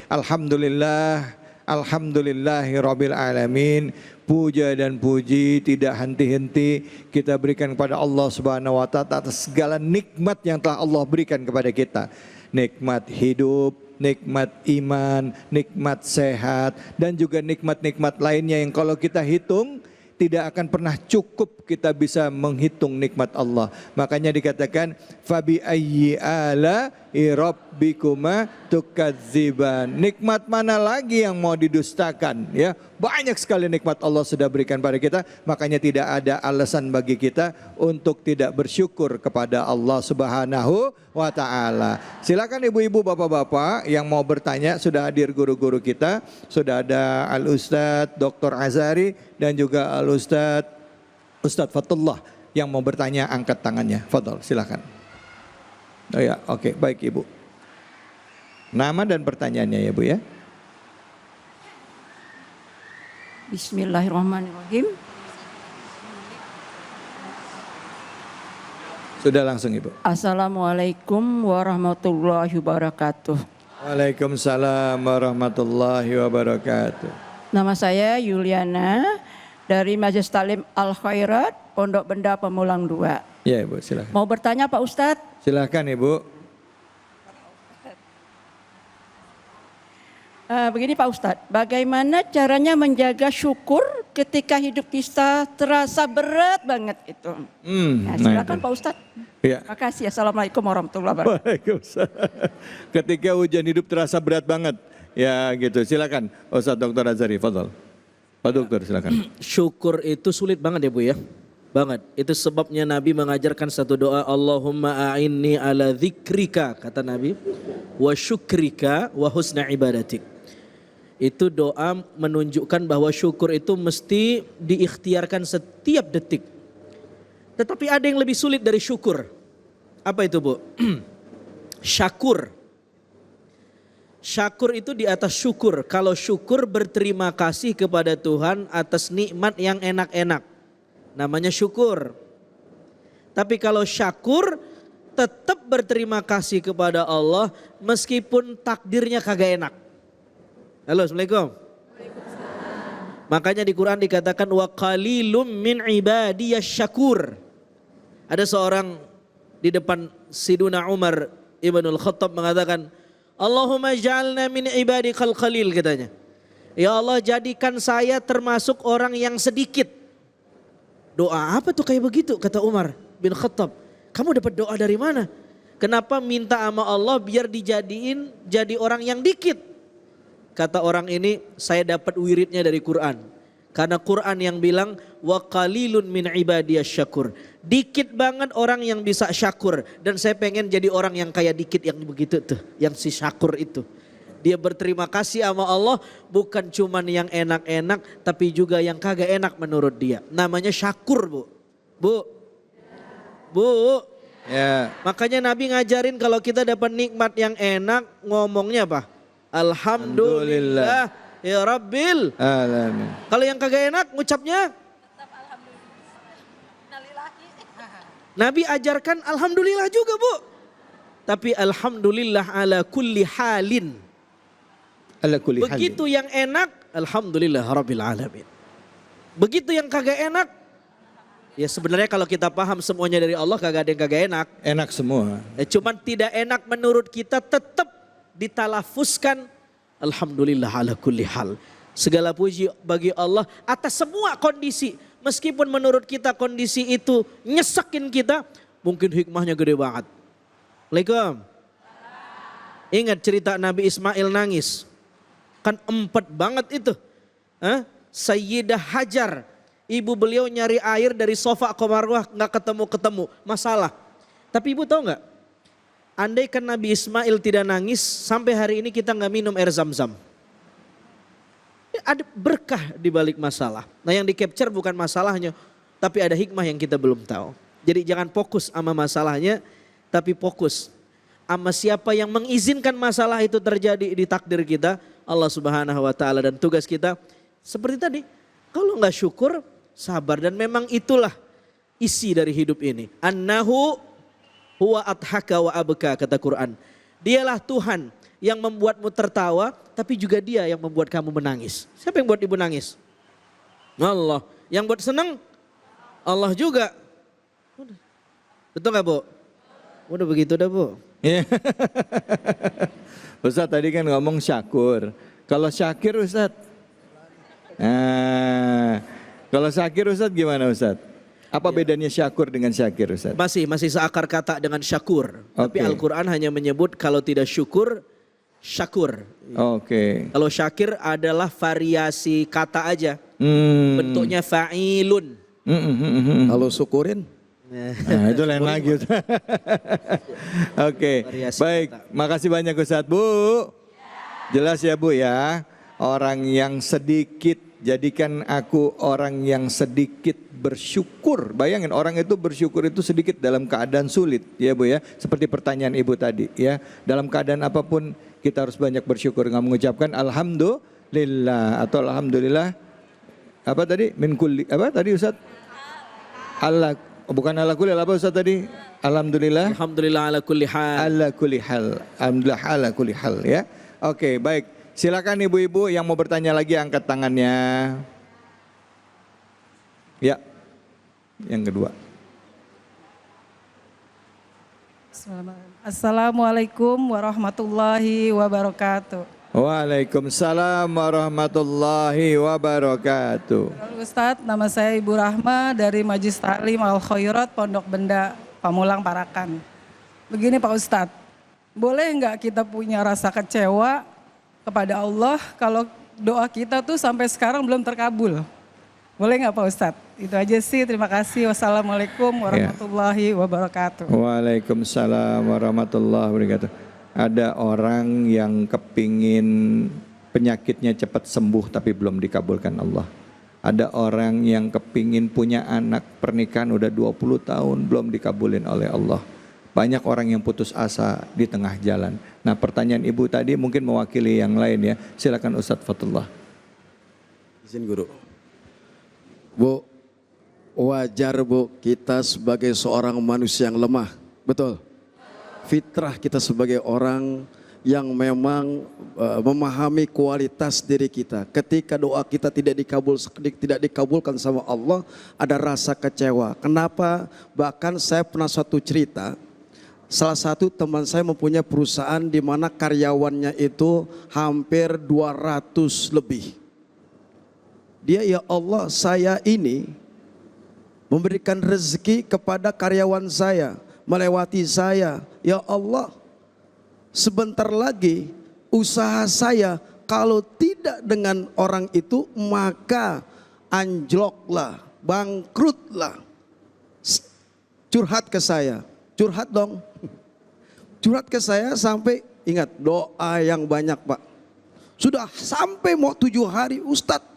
Alhamdulillah, alhamdulillahirabbil alamin. Puja dan puji tidak henti-henti kita berikan kepada Allah Subhanahu wa taala atas segala nikmat yang telah Allah berikan kepada kita. Nikmat hidup, nikmat iman, nikmat sehat, dan juga nikmat-nikmat lainnya yang kalau kita hitung tidak akan pernah cukup kita bisa menghitung nikmat Allah. Makanya dikatakan fabi ayyi ala rabbikuma tukadziban. Nikmat mana lagi yang mau didustakan, ya? Banyak sekali nikmat Allah sudah berikan pada kita, makanya tidak ada alasan bagi kita untuk tidak bersyukur kepada Allah Subhanahu wa taala. Silakan ibu-ibu, bapak-bapak yang mau bertanya, sudah hadir guru-guru kita, sudah ada Al-Ustadz Dr. Azari dan juga Ustadz Fatullah yang mau bertanya, angkat tangannya. Fadol, silakan. Oh ya, oke, baik ibu. Nama dan pertanyaannya ya bu ya. Bismillahirrahmanirrahim. Sudah langsung ibu. Assalamualaikum warahmatullahi wabarakatuh. Waalaikumsalam warahmatullahi wabarakatuh. Nama saya Yuliana dari Majelis Taklim Al Khairat, Pondok Benda Pemulang 2. Ya ibu, silakan. Mau bertanya Pak Ustadz? Silakan ibu. Begini Pak Ustadz, bagaimana caranya menjaga syukur ketika hidup kita terasa berat banget itu? Nah, silakan Pak Ustadz. Ya. Makasih. Assalamualaikum warahmatullahi wabarakatuh. Waalaikumsalam. Ketika ujian hidup terasa berat banget, ya gitu. Silakan Ustadz Dr. Azari, fadhol. Pak Dokter silakan. Syukur itu sulit banget ya Bu ya. Banget. Itu sebabnya Nabi mengajarkan satu doa, Allahumma a'inni ala dzikrika, kata Nabi, wa syukrika wa husna ibadatik. Itu doa menunjukkan bahwa syukur itu mesti diikhtiarkan setiap detik. Tetapi ada yang lebih sulit dari syukur. Apa itu Bu? Syakur. Syakur itu di atas syukur. Kalau syukur berterima kasih kepada Tuhan atas nikmat yang enak-enak. Namanya syukur. Tapi kalau syakur tetap berterima kasih kepada Allah meskipun takdirnya kagak enak. Halo, Assalamualaikum. Makanya di Quran dikatakan wa qalilum min ibadiyas syakur. Ada seorang di depan Siduna Umar Ibnul Khattab mengatakan, Allahumma ja'alna min ibadikal qalil, katanya. Ya Allah, jadikan saya termasuk orang yang sedikit. Doa apa tuh kayak begitu, kata Umar bin Khattab. Kamu dapat doa dari mana? Kenapa minta sama Allah biar dijadiin jadi orang yang dikit? Kata orang ini, saya dapat wiridnya dari Quran. Karena Quran yang bilang wa qalilun min ibadiyas syakur. Dikit banget orang yang bisa syakur, dan saya pengen jadi orang yang kayak dikit yang begitu tuh, yang si syakur itu. Dia berterima kasih sama Allah bukan cuman yang enak-enak tapi juga yang kagak enak menurut dia. Namanya syakur, Bu. Bu. Ya. Makanya Nabi ngajarin kalau kita dapat nikmat yang enak ngomongnya apa? Alhamdulillah ya Rabbil alamin. Kalau yang kagak enak ngucapnya Nabi ajarkan alhamdulillah juga, Bu. Tapi alhamdulillah ala kulli halin. Ala kulli halin. Begitu yang enak alhamdulillah rabbil alamin. Begitu yang kagak enak, ya sebenarnya kalau kita paham semuanya dari Allah kagak ada yang kagak enak. Enak semua. Cuman tidak enak menurut kita tetap ditalafuskan alhamdulillah ala kulli hal. Segala puji bagi Allah atas semua kondisi. Meskipun menurut kita kondisi itu nyesekin kita, mungkin hikmahnya gede banget. Waalaikumsalam. Ingat cerita Nabi Ismail nangis. Kan empat banget itu. Sayyidah Hajar, ibu beliau nyari air dari Sofa ke Marwah gak ketemu-ketemu. Masalah. Tapi ibu tahu gak? Andaikan Nabi Ismail tidak nangis, sampai hari ini kita nggak minum air Zam-Zam. Ada berkah di balik masalah. Nah yang di capture bukan masalahnya, tapi ada hikmah yang kita belum tahu. Jadi jangan fokus sama masalahnya, tapi fokus sama siapa yang mengizinkan masalah itu terjadi di takdir kita, Allah Subhanahu wa taala. Dan tugas kita seperti tadi, kalau nggak syukur, sabar. Dan memang itulah isi dari hidup ini. Annahu huwa adhaka wa abka, kata Quran. Dialah Tuhan yang membuatmu tertawa, tapi juga Dia yang membuat kamu menangis. Siapa yang buat ibu nangis? Allah. Yang buat senang? Allah juga. Betul gak Bu? Udah begitu dah Bu. Ya. Ustaz tadi kan ngomong syakur. Kalau syakir Ustaz? Nah, kalau syakir Ustaz gimana Ustaz? Apa bedanya syakur dengan syakir Ustaz? Masih seakar kata dengan syakur. Tapi Oke. Al-Quran hanya menyebut kalau tidak syukur, syakur. Oke. Kalau syakir adalah variasi kata aja. Bentuknya fa'ilun. Kalau syukurin, Nah, itu lain lagi. Oke, Variasi baik. kata. Makasih banyak Ustaz. Bu, jelas ya Bu ya. Orang yang sedikit, jadikan aku orang yang sedikit bersyukur. Bayangin orang itu bersyukur itu sedikit dalam keadaan sulit. Ya Bu ya, seperti pertanyaan Ibu tadi ya. Dalam keadaan apapun kita harus banyak bersyukur. Nggak mengucapkan Alhamdulillah atau Alhamdulillah. Apa tadi? Min kulli, apa tadi Ustaz? Allah. Bukan ala kulli hal, apa Ustaz tadi? Alhamdulillah. Alhamdulillah ala kulli hal. Ala kulli hal. Alhamdulillah ala kulli hal ya. Oke, baik. Silakan ibu-ibu yang mau bertanya lagi angkat tangannya. Ya. Yang kedua. Assalamualaikum warahmatullahi wabarakatuh. Waalaikumsalam warahmatullahi wabarakatuh. Ustadz, nama saya Ibu Rahma dari Majlis Ta'lim Al Khairat Pondok Benda Pamulang Parakan. Begini Pak Ustadz, boleh nggak kita punya rasa kecewa kepada Allah kalau doa kita tuh sampai sekarang belum terkabul? Boleh nggak Pak Ustadz? Itu aja sih, terima kasih. Wassalamualaikum warahmatullahi wabarakatuh. Waalaikumsalam warahmatullahi wabarakatuh. Ada orang yang kepingin penyakitnya cepat sembuh tapi belum dikabulkan Allah. Ada orang yang kepingin punya anak, pernikahan udah 20 tahun belum dikabulin oleh Allah. Banyak orang yang putus asa di tengah jalan. Nah, pertanyaan Ibu tadi mungkin mewakili yang lain ya. Silakan Ustadz Fatullah. izin guru. Bu, wajar Bu kita sebagai seorang manusia yang lemah. Betul. Fitrah kita sebagai orang yang memang memahami kualitas diri kita. Ketika doa kita tidak dikabulkan sama Allah, ada rasa kecewa. Kenapa? Bahkan saya pernah suatu cerita, salah satu teman saya mempunyai perusahaan di mana karyawannya itu hampir 200 lebih. Dia, ya Allah, saya ini memberikan rezeki kepada karyawan saya, melewati saya. Ya Allah, sebentar lagi usaha saya kalau tidak dengan orang itu maka anjloklah, bangkrutlah. Curhat ke saya, curhat dong. Curhat ke saya sampai, ingat doa yang banyak Pak. Sudah sampai mau 7 hari, Ustadz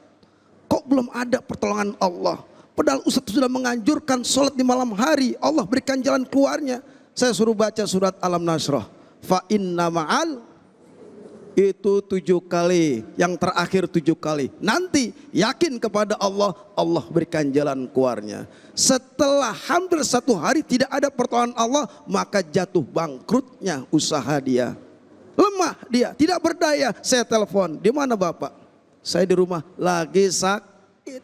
kok belum ada pertolongan Allah. Padahal Ustadz sudah menganjurkan sholat di malam hari, Allah berikan jalan keluarnya. Saya suruh baca surat Al-Nasrah. Fa inna ma'al, itu 7 kali, yang terakhir 7 kali. Nanti yakin kepada Allah, Allah berikan jalan keluarnya. Setelah hampir 1 hari tidak ada pertolongan Allah, maka jatuh bangkrutnya usaha dia. Lemah dia, tidak berdaya. Saya telepon, di mana Bapak? Saya di rumah, lagi sakit,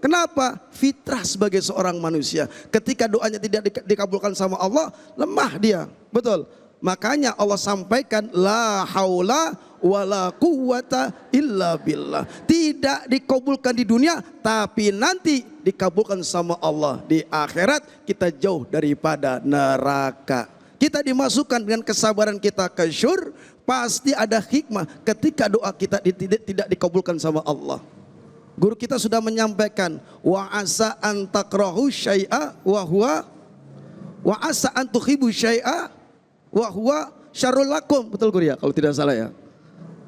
Kenapa? Fitrah sebagai seorang manusia. Ketika doanya tidak dikabulkan sama Allah, lemah dia. Betul. Makanya Allah sampaikan la haula wala quwata illa billah. Tidak dikabulkan di dunia, tapi nanti dikabulkan sama Allah. Di akhirat kita jauh daripada neraka. Kita dimasukkan dengan kesabaran kita ke syurga. Pasti ada hikmah ketika doa kita tidak dikabulkan sama Allah. Guru kita sudah menyampaikan wa asa an takrahu syai'a wa asa an tuhibbu syai'a wa huwa syarrul lakum. Betul guru ya kalau tidak salah ya.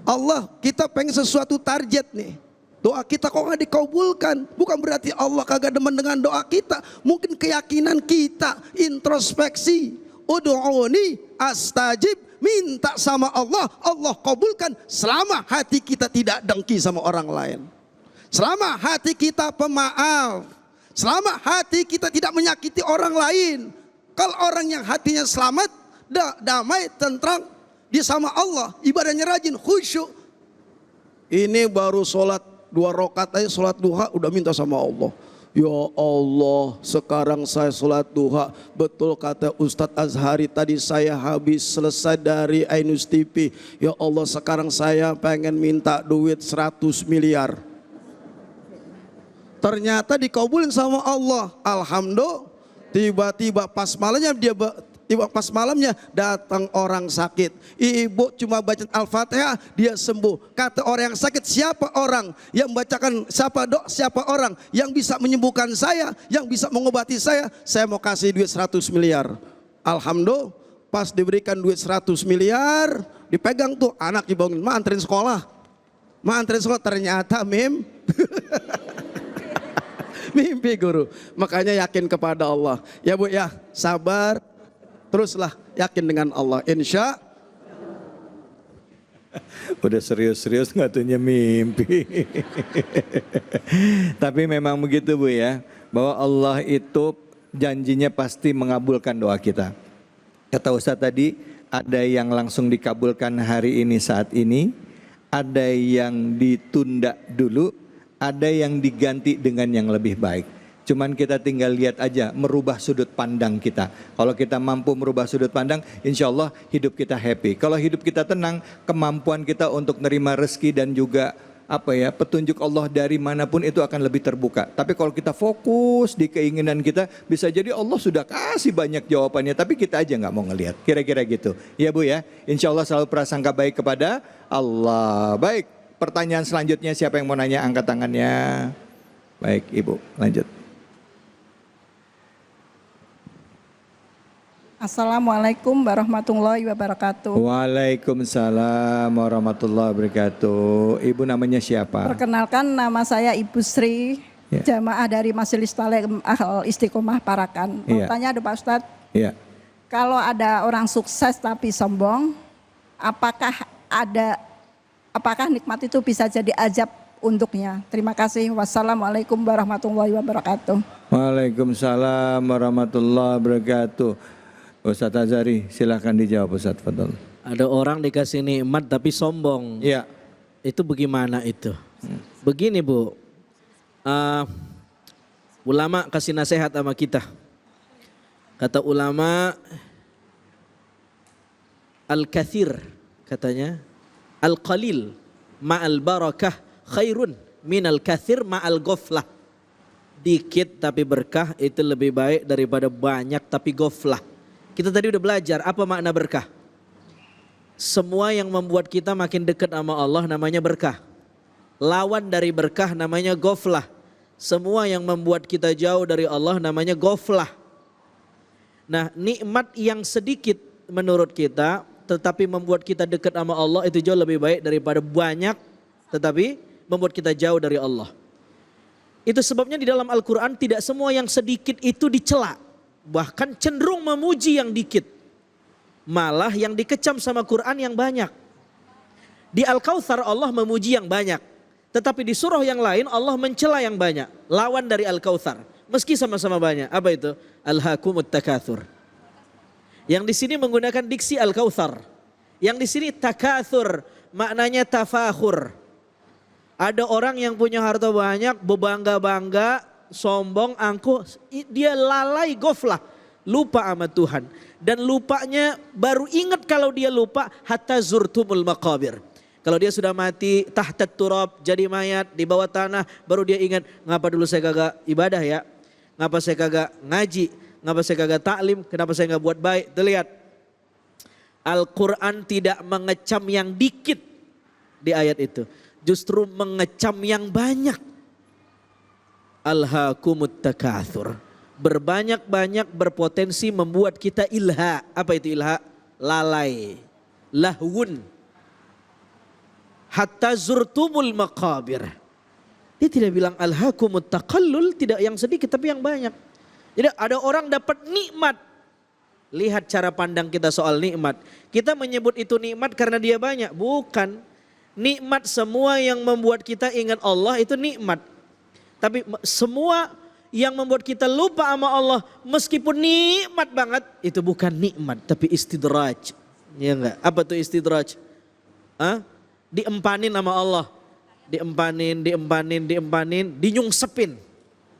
Allah, kita pengen sesuatu target nih. Doa kita kok nggak dikabulkan, bukan berarti Allah kagak demen dengan doa kita. Mungkin keyakinan kita, introspeksi. Ud'uni astajib, minta sama Allah, Allah kabulkan selama hati kita tidak dengki sama orang lain. Selama hati kita pemaaf, selama hati kita tidak menyakiti orang lain. Kalau orang yang hatinya selamat, damai, tentram, dia sama Allah, ibadahnya rajin, khusyuk. Ini baru sholat 2 rakaat aja, sholat duha udah minta sama Allah. Ya Allah, sekarang saya sholat duha. Betul kata Ustadz Azhari tadi, saya habis selesai dari Ainus TV. Ya Allah, sekarang saya pengen minta duit 100 miliar. Ternyata dikabulin sama Allah. Alhamdulillah. Tiba-tiba pas malamnya datang orang sakit. Ibu cuma baca Al-Fatihah, dia sembuh. Kata orang yang sakit, siapa orang yang membacakan, siapa orang yang bisa menyembuhkan saya, yang bisa mengobati saya mau kasih duit 100 miliar. Alhamdulillah, pas diberikan duit 100 miliar, dipegang tuh anak dibangun, ma anterin sekolah. Ternyata mimpi guru. Makanya yakin kepada Allah. Ya Bu ya, sabar. Teruslah yakin dengan Allah. Insya. Udah serius-serius ngatunya mimpi. Tapi memang begitu Bu ya. Bahwa Allah itu janjinya pasti mengabulkan doa kita. Kata Ustadz tadi, ada yang langsung dikabulkan hari ini saat ini. Ada yang ditunda dulu. Ada yang diganti dengan yang lebih baik. Cuman kita tinggal lihat aja, merubah sudut pandang kita. Kalau kita mampu merubah sudut pandang, insya Allah hidup kita happy. Kalau hidup kita tenang, kemampuan kita untuk nerima rezeki dan juga petunjuk Allah dari manapun itu akan lebih terbuka. Tapi kalau kita fokus di keinginan kita, bisa jadi Allah sudah kasih banyak jawabannya, tapi kita aja nggak mau ngelihat. Kira-kira gitu. Ya Bu ya, insya Allah selalu prasangka baik kepada Allah. Baik. Pertanyaan selanjutnya siapa yang mau nanya, angkat tangannya. Baik Ibu, lanjut. Assalamualaikum warahmatullahi wabarakatuh. Waalaikumsalam warahmatullahi wabarakatuh. Ibu namanya siapa? Perkenalkan, nama saya Ibu Sri, Ya. jamaah dari Majelis Talim Al Istiqomah Parakan. Mau Iya. tanya ada Pak Ustadz, Iya. kalau ada orang sukses tapi sombong, apakah nikmat itu bisa jadi azab untuknya? Terima kasih. Wassalamualaikum warahmatullahi wabarakatuh. Waalaikumsalam warahmatullahi wabarakatuh. Ustadz Azhari, silahkan dijawab Ustadz, fadhol. Ada orang dikasih nikmat tapi sombong. Iya. Itu bagaimana itu? Begini Bu, ulama kasih nasihat sama kita. Kata ulama, al-kathir katanya, al-qalil ma'al barakah khairun minal kathir ma'al ghaflah. Dikit tapi berkah itu lebih baik daripada banyak tapi ghaflah. Kita tadi udah belajar apa makna berkah. Semua yang membuat kita makin dekat sama Allah namanya berkah. Lawan dari berkah namanya ghaflah. Semua yang membuat kita jauh dari Allah namanya ghaflah. Nah, nikmat yang sedikit menurut kita tetapi membuat kita dekat sama Allah itu jauh lebih baik daripada banyak tetapi membuat kita jauh dari Allah. Itu sebabnya di dalam Al-Quran tidak semua yang sedikit itu dicela. Bahkan cenderung memuji yang dikit. Malah yang dikecam sama Quran yang banyak. Di Al-Kautsar Allah memuji yang banyak. Tetapi di surah yang lain Allah mencela yang banyak. Lawan dari Al-Kautsar. Meski sama-sama banyak. Apa itu? Alhaakumut takatsur. Yang di sini menggunakan diksi Al-Kautsar. Yang di sini takatsur maknanya tafakhur. Ada orang yang punya harta banyak, berbangga-bangga, sombong, angkuh, dia lalai ghaflah, lupa sama Tuhan. Dan lupanya baru ingat kalau dia lupa hatta zurtumul maqabir. Kalau dia sudah mati tahtat turab, jadi mayat di bawah tanah, baru dia ingat, ngapa dulu saya kagak ibadah ya? Ngapa saya kagak ngaji? Ngapa saya kagak taklim? Kenapa saya nggak buat baik? Tuh lihat. Al-Quran tidak mengecam yang dikit di ayat itu. Justru mengecam yang banyak. Alhaakumut takatsur. Berbanyak-banyak berpotensi membuat kita ilha. Apa itu ilha? Lalai. Lahwun. Hatta zurtumul maqabir. Dia tidak bilang alhaakumut taqallul, tidak yang sedikit tapi yang banyak. Jadi ada orang dapat nikmat. Lihat cara pandang kita soal nikmat. Kita menyebut itu nikmat karena dia banyak. Bukan. Nikmat semua yang membuat kita ingat Allah itu nikmat. Tapi semua yang membuat kita lupa sama Allah meskipun nikmat banget, itu bukan nikmat tapi istidraj. Ya enggak? Apa tuh istidraj? Diempanin sama Allah. Diempanin, dinyungsepin.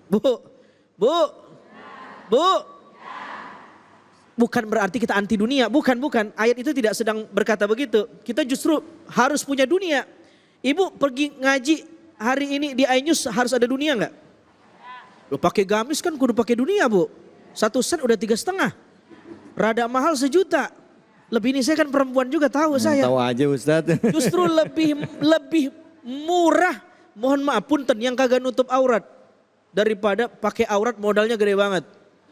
Bu. Bukan berarti kita anti dunia, bukan. Ayat itu tidak sedang berkata begitu. Kita justru harus punya dunia. Ibu pergi ngaji hari ini di iNews harus ada dunia enggak? Lo pakai gamis kan kudu pakai dunia, Bu. 1 set udah 3,5. Rada mahal 1 juta. Lebih ini saya kan perempuan juga tahu saya. Tahu aja Ustadz. Justru lebih murah, mohon maaf punten, yang kagak nutup aurat daripada pakai aurat modalnya gede banget.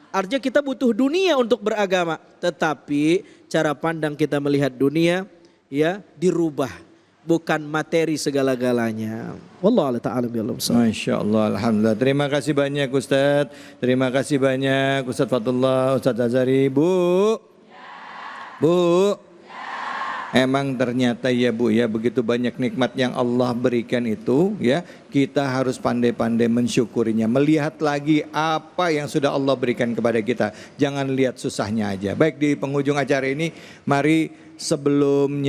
Artinya kita butuh dunia untuk beragama, tetapi cara pandang kita melihat dunia ya dirubah, bukan materi segala-galanya. Wallahu ta'ala bi'alam. Masya Allah, alhamdulillah. Terima kasih banyak Ustadz. Terima kasih banyak Ustadz Fatullah, Ustadz Azhari. Bu. Emang ternyata ya Bu ya, begitu banyak nikmat yang Allah berikan itu ya, kita harus pandai-pandai mensyukurinya, melihat lagi apa yang sudah Allah berikan kepada kita. Jangan lihat susahnya aja. Baik, di penghujung acara ini mari sebelum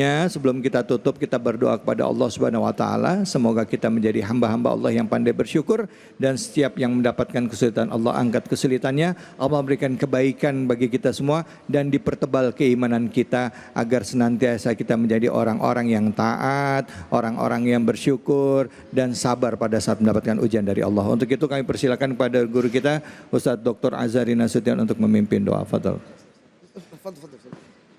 kita tutup, kita berdoa kepada Allah Subhanahu wa taala, semoga kita menjadi hamba-hamba Allah yang pandai bersyukur, dan setiap yang mendapatkan kesulitan Allah angkat kesulitannya, Allah berikan kebaikan bagi kita semua dan dipertebal keimanan kita agar senantiasa kita menjadi orang-orang yang taat, orang-orang yang bersyukur dan sabar pada saat mendapatkan ujian dari Allah. Untuk itu kami persilakan kepada guru kita Ustadz Dr. Azhari Nasution untuk memimpin doa. Fadhal.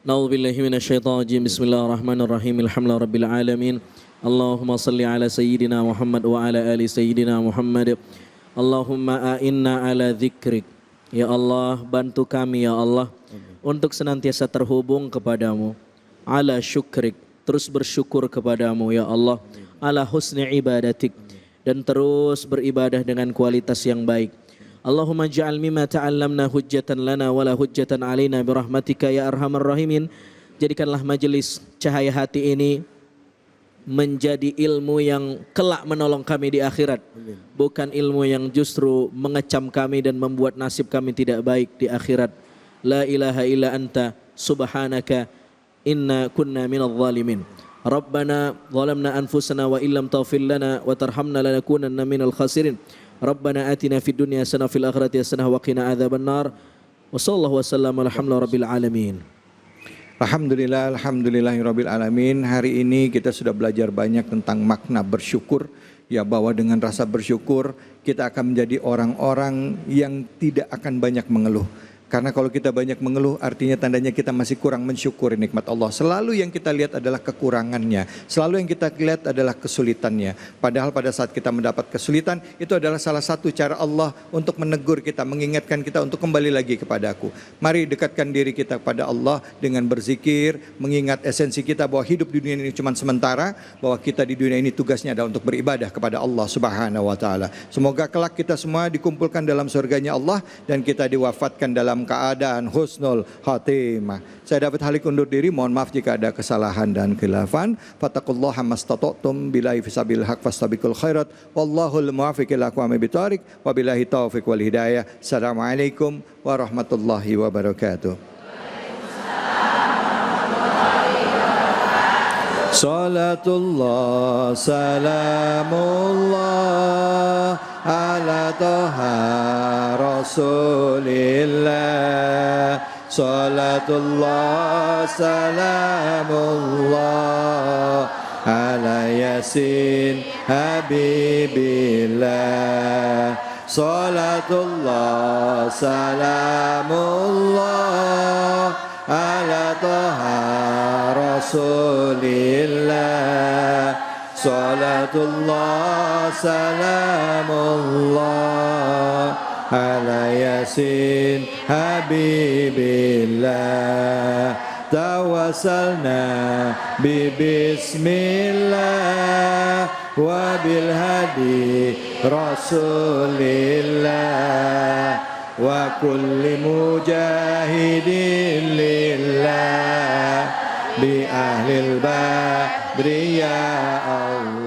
Na'udzubillahi minasyaitonir rajim. Bismillahirrahmanirrahim. Alhamdulillahi rabbil alamin. Allahumma salli ala sayyidina Muhammad wa ala ali sayyidina Muhammad. Allahumma a'inna ala dzikrik. Ya Allah, bantu kami ya Allah untuk senantiasa terhubung kepadamu. Ala syukrik, terus bersyukur kepadamu ya Allah. Ala husni ibadatik, dan terus beribadah dengan kualitas yang baik. Allahumma ja'al mimma ta'allamna hujjatan lana wala hujjatan alaina birahmatika ya arhamar rahimin. Jadikanlah majelis cahaya hati ini menjadi ilmu yang kelak menolong kami di akhirat. Bukan ilmu yang justru mengecam kami dan membuat nasib kami tidak baik di akhirat. La ilaha illa anta subhanaka inna kunna minadh zalimin. Rabbana zalamna anfusana wa illam taghfir lana wa tarhamna lanakunanna minal khasirin. Rabbana atina fid dunya hasanah fil akhirati hasanah wa qina adzabannar. Wa sallallahu wasallam alhamdulillahi rabbil alamin. Alhamdulillahirabbil alamin. Hari ini kita sudah belajar banyak tentang makna bersyukur, ya, bahwa dengan rasa bersyukur kita akan menjadi orang-orang yang tidak akan banyak mengeluh. Karena kalau kita banyak mengeluh artinya tandanya kita masih kurang mensyukuri nikmat Allah. Selalu yang kita lihat adalah kekurangannya. Selalu yang kita lihat adalah kesulitannya. Padahal pada saat kita mendapat kesulitan, itu adalah salah satu cara Allah untuk menegur kita, mengingatkan kita untuk kembali lagi kepada Aku. Mari dekatkan diri kita kepada Allah dengan berzikir, mengingat esensi kita bahwa hidup di dunia ini cuma sementara, bahwa kita di dunia ini tugasnya adalah untuk beribadah kepada Allah Subhanahu wa taala. Semoga kelak kita semua dikumpulkan dalam surganya Allah dan kita diwafatkan dalam keadaan husnul khatimah. Saya David Halik undur diri, mohon maaf jika ada kesalahan dan khilafan. Fattaqullaha mastata'tum billahi fisabil haq fastabiqul khairat wallahul muwaffiq ila aqwamit thoriq wabillahi taufiq wal hidayah. Assalamualaikum warahmatullahi wabarakatuh. Salatullah salamullah ala toha rasulillah. Salatullah salamullah ala yasin habibillah. Salatullah salamullah ala toha rasulillah. Salatullah salamullah ala yasin habibillah. Tawassalna bi bismillah wa bil hadi rasulillah wa kulli mujahidin lillah bi ahlil badri ya Allah.